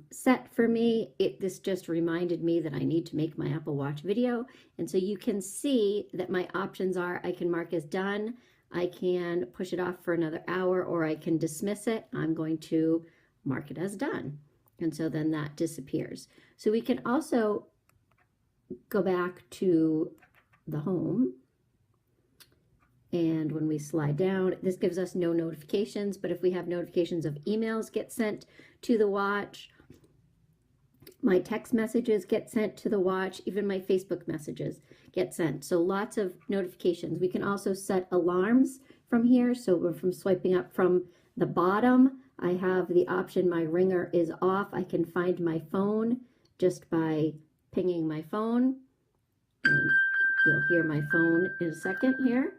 set for me. This just reminded me that I need to make my Apple Watch video. And so you can see that my options are, I can mark as done, I can push it off for another hour, or I can dismiss it. I'm going to mark it as done. And so then that disappears. So we can also go back to the home. And when we slide down, this gives us no notifications, but if we have notifications of emails get sent to the watch, my text messages get sent to the watch, even my Facebook messages get sent. So lots of notifications. We can also set alarms from here. So from swiping up from the bottom, I have the option, my ringer is off. I can find my phone just by pinging my phone. And you'll hear my phone in a second here.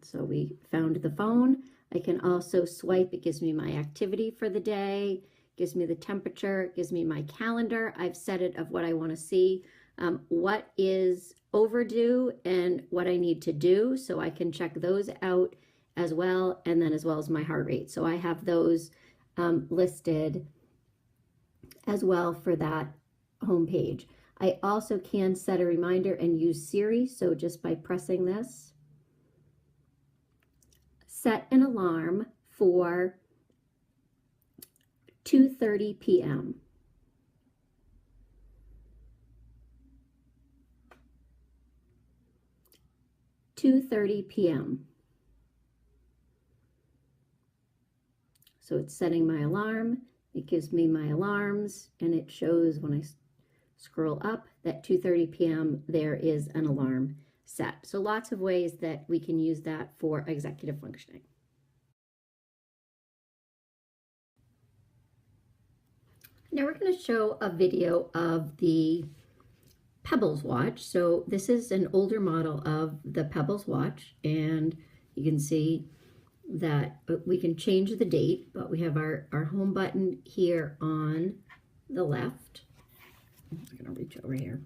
So we found the phone. I can also swipe. It gives me my activity for the day, gives me the temperature, gives me my calendar. I've set it of what I want to see, what is overdue and what I need to do. So I can check those out as well, and then as well as my heart rate. So I have those listed as well for that home page. I also can set a reminder and use Siri. So just by pressing this, set an alarm for 2:30 p.m. So it's setting my alarm. It gives me my alarms, and it shows when I scroll up that 2:30 p.m. there is an alarm set. So lots of ways that we can use that for executive functioning. Now we're going to show a video of the Pebbles watch. So this is an older model of the Pebbles watch, and you can see that we can change the date, but we have our home button here on the left. I'm going to reach over here.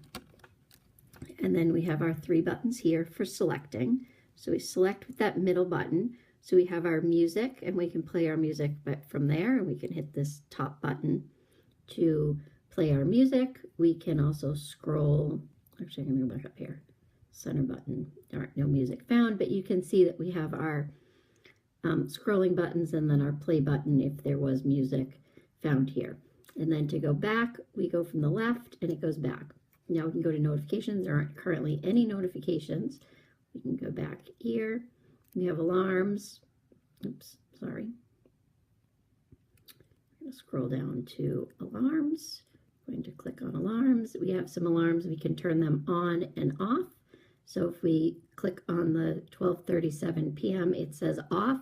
And then we have our 3 buttons here for selecting. So we select with that middle button. So we have our music, and we can play our music from there, and we can hit this top button to play our music. We can also scroll. Actually, I'm going to go back up here. Center button. There aren't no music found, but you can see that we have our scrolling buttons and then our play button if there was music found here. And then to go back, we go from the left and it goes back. Now we can go to notifications. There aren't currently any notifications. We can go back here. We have alarms. Oops, sorry. I'm going to scroll down to alarms. I'm going to click on alarms. We have some alarms. We can turn them on and off. So if we click on the 12:37 p.m., it says off.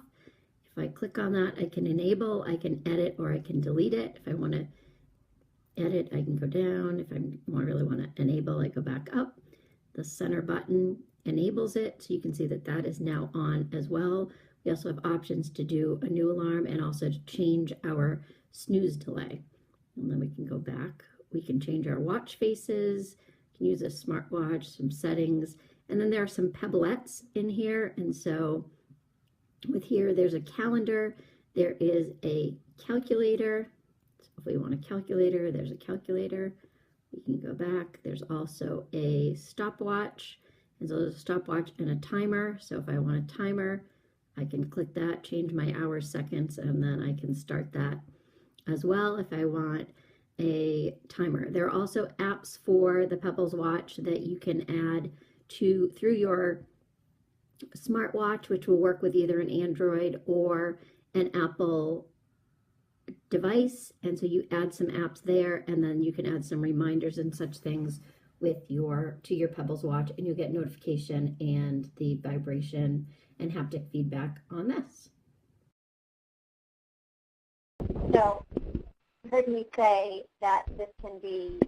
If I click on that, I can enable, I can edit, or I can delete it. If I want to edit, I can go down. If I really want to enable, I go back up. The center button enables it, so you can see that that is now on as well. We also have options to do a new alarm and also to change our snooze delay. And then we can go back. We can change our watch faces, we can use a smartwatch, some settings, and then there are some pebblettes in here. And so with here, there's a calendar, there is a calculator. So if we want a calculator, there's a calculator. We can go back. There's also a stopwatch. And so there's a stopwatch and a timer. So if I want a timer, I can click that, change my hours, seconds, and then I can start that as well if I want a timer. There are also apps for the Pebbles watch that you can add through your smartwatch, which will work with either an Android or an Apple device. And so you add some apps there, and then you can add some reminders and such things with to your Pebbles watch, and you'll get notification and the vibration and haptic feedback on this. So you heard me say that this can be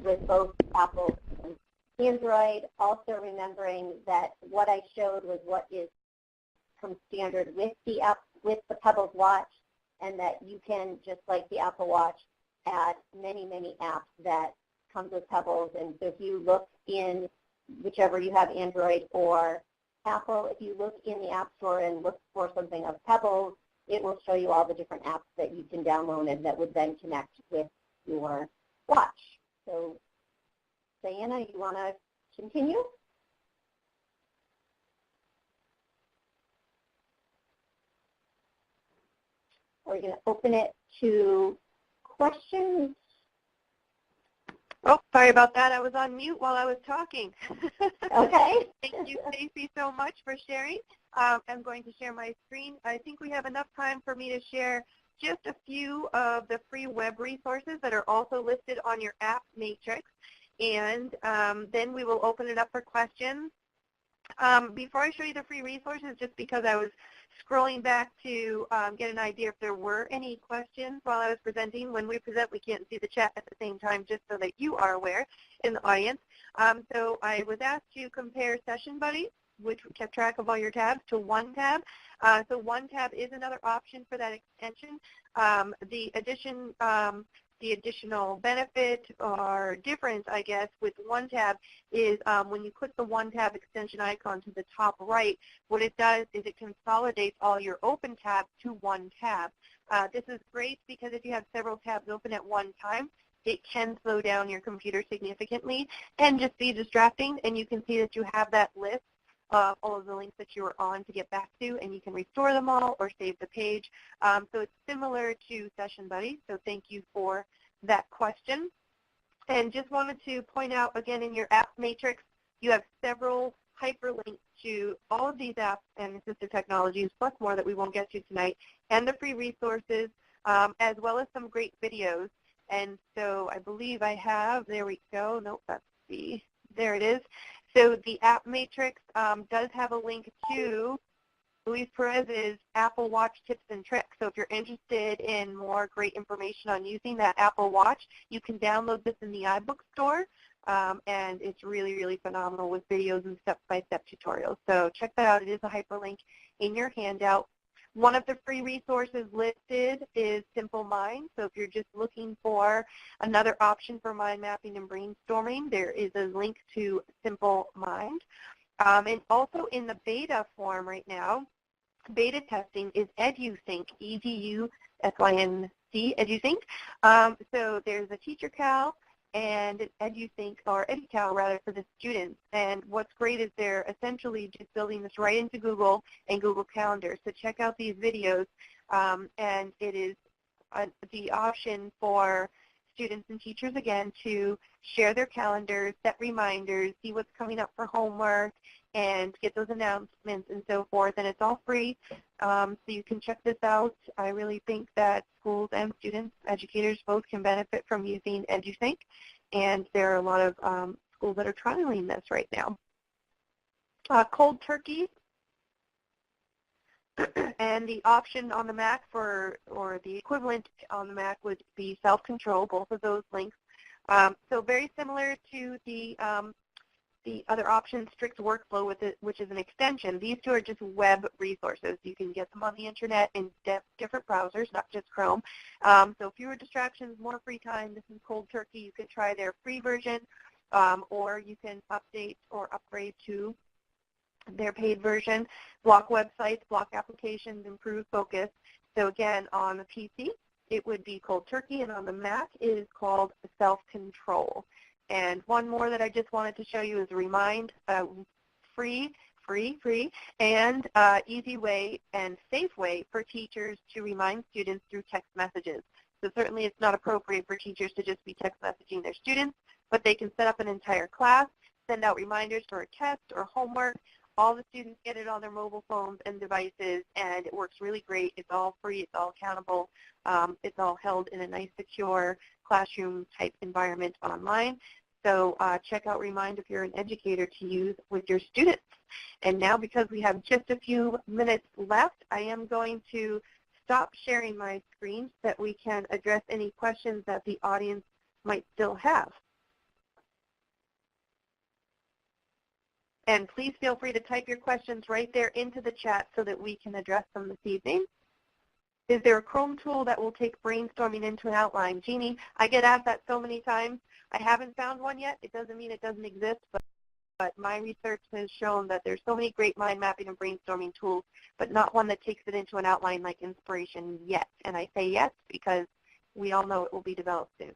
with both Apple and Android, also remembering that what I showed was what is from standard with the Pebbles watch, and that you can, just like the Apple Watch, add many, many apps that comes with Pebbles. And so if you look in whichever you have, Android or Apple, if you look in the App Store and look for something of Pebbles, it will show you all the different apps that you can download and that would then connect with your watch. So Diana, you want to continue? We're going to open it to questions. Oh, sorry about that. I was on mute while I was talking. Okay. Thank you, Stacy, so much for sharing. I'm going to share my screen. I think we have enough time for me to share just a few of the free web resources that are also listed on your app matrix. And then we will open it up for questions. Before I show you the free resources, just because I was scrolling back to get an idea if there were any questions while I was presenting. When we present, we can't see the chat at the same time, just so that you are aware in the audience. So I was asked to compare Session Buddy, which kept track of all your tabs, to One Tab. So One Tab is another option for that extension. The additional benefit or difference, I guess, with One Tab is when you click the One Tab extension icon to the top right, what it does is it consolidates all your open tabs to one tab. This is great because if you have several tabs open at one time, it can slow down your computer significantly and just be distracting, and you can see that you have that list of all of the links that you were on to get back to, and you can restore them all or save the page. So it's similar to Session Buddy, so thank you for that question. And just wanted to point out, again, in your app matrix, you have several hyperlinks to all of these apps and assistive technologies, plus more that we won't get to tonight, and the free resources, as well as some great videos. And so I believe I have, there we go, nope, that's the, there it is. So the app matrix does have a link to Luis Perez's Apple Watch tips and tricks. So if you're interested in more great information on using that Apple Watch, you can download this in the iBook store, and it's really, really phenomenal with videos and step-by-step tutorials. So check that out. It is a hyperlink in your handout. One of the free resources listed is Simple Mind. So if you're just looking for another option for mind mapping and brainstorming, there is a link to Simple Mind. And also in the beta form right now, beta testing is EduSync, E-D-U-S-Y-N-C, EduSync. So there's a TeacherCal and EduSync, or EduCal rather, for the students. And what's great is they're essentially just building this right into Google and Google Calendar. So check out these videos, and it is the option for students and teachers, again, to share their calendars, set reminders, see what's coming up for homework, and get those announcements and so forth. And it's all free, so you can check this out. I really think that schools and students, educators, both can benefit from using EduSync, and there are a lot of schools that are trialing this right now. Cold turkey, and the option on the Mac for, or the equivalent on the Mac would be self-control, both of those links. So very similar to the other option, Strict Workflow, with it, which is an extension. These two are just web resources. You can get them on the internet in different browsers, not just Chrome. So fewer distractions, more free time. This is Cold Turkey. You can try their free version, or you can update or upgrade to their paid version. Block websites, block applications, improve focus. So again, on the PC, it would be Cold Turkey, and on the Mac, it is called Self-Control. And one more that I just wanted to show you is Remind, free, and easy way and safe way for teachers to remind students through text messages. So certainly it's not appropriate for teachers to just be text messaging their students, but they can set up an entire class, send out reminders for a test or homework. All the students get it on their mobile phones and devices, and it works really great. It's all free. It's all accountable. It's all held in a nice, secure classroom-type environment online. So check out Remind if you're an educator to use with your students. And now, because we have just a few minutes left, I am going to stop sharing my screen so that we can address any questions that the audience might still have. And please feel free to type your questions right there into the chat so that we can address them this evening. Is there a Chrome tool that will take brainstorming into an outline? Jeannie, I get asked that so many times. I haven't found one yet. It doesn't mean it doesn't exist, but my research has shown that there's so many great mind mapping and brainstorming tools, but not one that takes it into an outline like Inspiration yet. And I say yes because we all know it will be developed soon.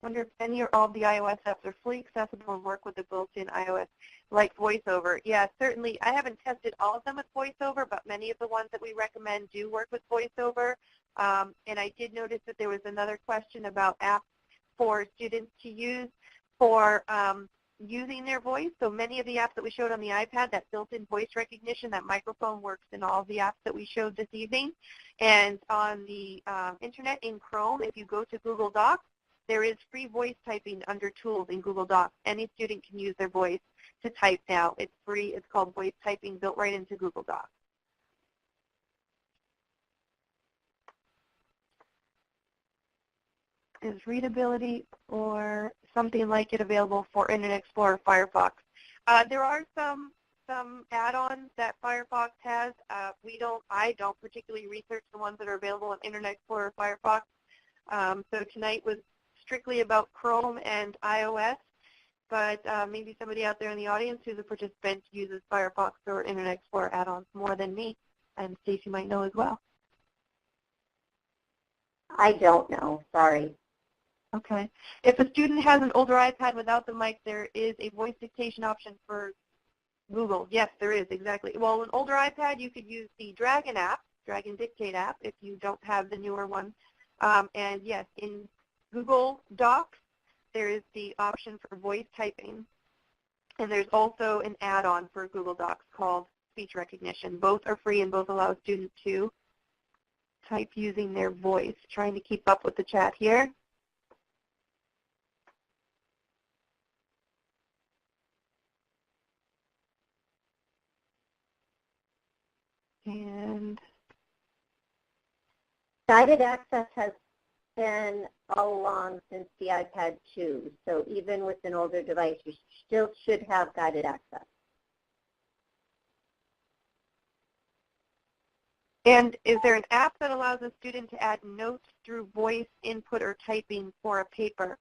I wonder if any or all of the iOS apps are fully accessible and work with the built-in iOS, like VoiceOver. Yeah, certainly. I haven't tested all of them with VoiceOver, but many of the ones that we recommend do work with VoiceOver. And I did notice that there was another question about apps for students to use for using their voice. So many of the apps that we showed on the iPad, that built-in voice recognition, that microphone works in all of the apps that we showed this evening. And on the internet in Chrome, if you go to Google Docs, there is free voice typing under Tools in Google Docs. Any student can use their voice to type now. It's free. It's called voice typing, built right into Google Docs. Is readability or something like it available for Internet Explorer Firefox? There are some add-ons that Firefox has. I don't particularly research the ones that are available on Internet Explorer Firefox. So tonight was strictly about Chrome and iOS, but maybe somebody out there in the audience who's a participant uses Firefox or Internet Explorer add-ons more than me, and Stacy might know as well. I don't know, sorry. Okay. If a student has an older iPad without the mic, there is a voice dictation option for Google. Yes, there is, exactly. Well, an older iPad, you could use the Dragon Dictate app, if you don't have the newer one. And yes, in Google Docs, there is the option for voice typing. And there's also an add-on for Google Docs called speech recognition. Both are free and both allow students to type using their voice. Trying to keep up with the chat here. And Guided access has been all along since the iPad 2, so even with an older device, you still should have guided access. And is there an app that allows a student to add notes through voice input or typing for a paper?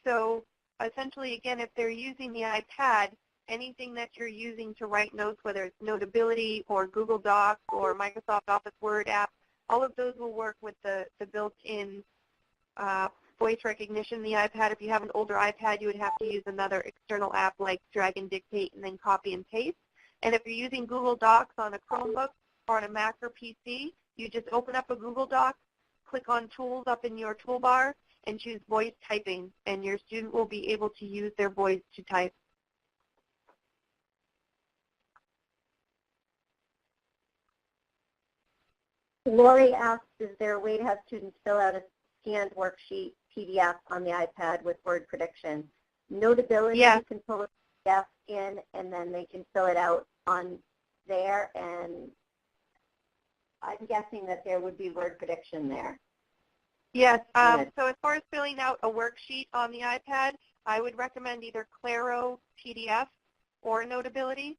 So essentially, again, if they're using the iPad, anything that you're using to write notes, whether it's Notability or Google Docs or Microsoft Office Word app, all of those will work with the built-in voice recognition in the iPad. If you have an older iPad, you would have to use another external app like Dragon Dictate and then copy and paste. And if you're using Google Docs on a Chromebook or on a Mac or PC, you just open up a Google Doc, click on Tools up in your toolbar, and choose Voice Typing, and your student will be able to use their voice to type. Lori asks, is there a way to have students fill out a scanned worksheet PDF on the iPad with word prediction? Notability, yeah. You can pull a PDF in and then they can fill it out on there, and I'm guessing that there would be word prediction there. Yes, so as far as filling out a worksheet on the iPad, I would recommend either Claro PDF or Notability.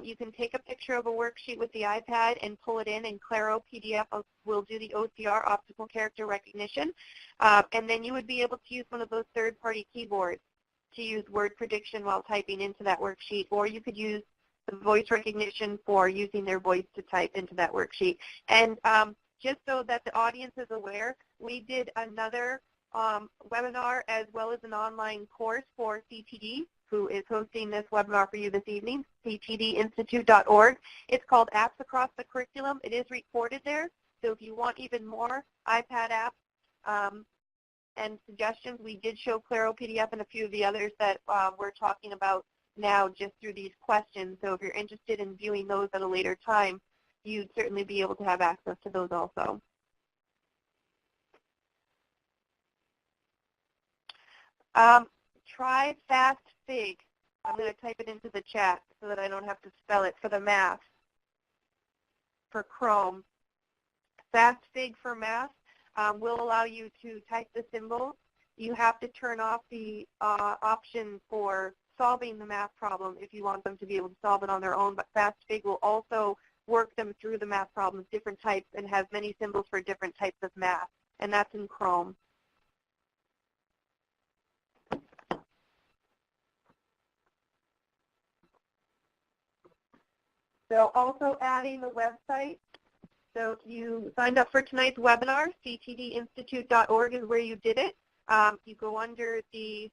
You can take a picture of a worksheet with the iPad and pull it in, and Claro PDF will do the OCR, optical character recognition. And then you would be able to use one of those third-party keyboards to use word prediction while typing into that worksheet, or you could use the voice recognition for using their voice to type into that worksheet. And just so that the audience is aware, we did another webinar as well as an online course for CTD, who is hosting this webinar for you this evening, ctdinstitute.org. It's called Apps Across the Curriculum. It is recorded there, so if you want even more iPad apps and suggestions, we did show Claro PDF and a few of the others that we're talking about now just through these questions. So if you're interested in viewing those at a later time, you'd certainly be able to have access to those also. Try FastFig. I'm going to type it into the chat so that I don't have to spell it for the math for Chrome. FastFig for math will allow you to type the symbols. You have to turn off the option for solving the math problem if you want them to be able to solve it on their own, but FastFig will also work them through the math problems, different types, and has many symbols for different types of math, and that's in Chrome. So also adding the website. So if you signed up for tonight's webinar, ctdinstitute.org is where you did it. You go under the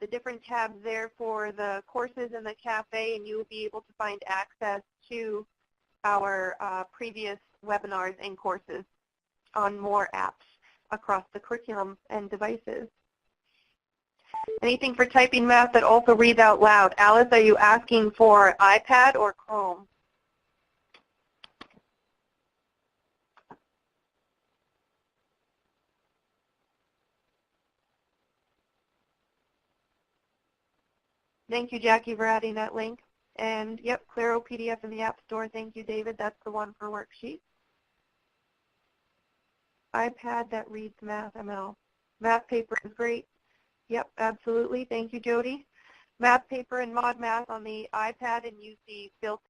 different tabs there for the courses in the cafe, and you will be able to find access to our previous webinars and courses on more apps across the curriculum and devices. Anything for typing math that also reads out loud? Alice, are you asking for iPad or Chrome? Thank you, Jackie, for adding that link. And yep, Claro PDF in the App Store. Thank you, David. That's the one for worksheets. iPad that reads Math ML. Math paper is great. Yep, absolutely. Thank you, Jody. Math paper and Mod Math on the iPad, and use the built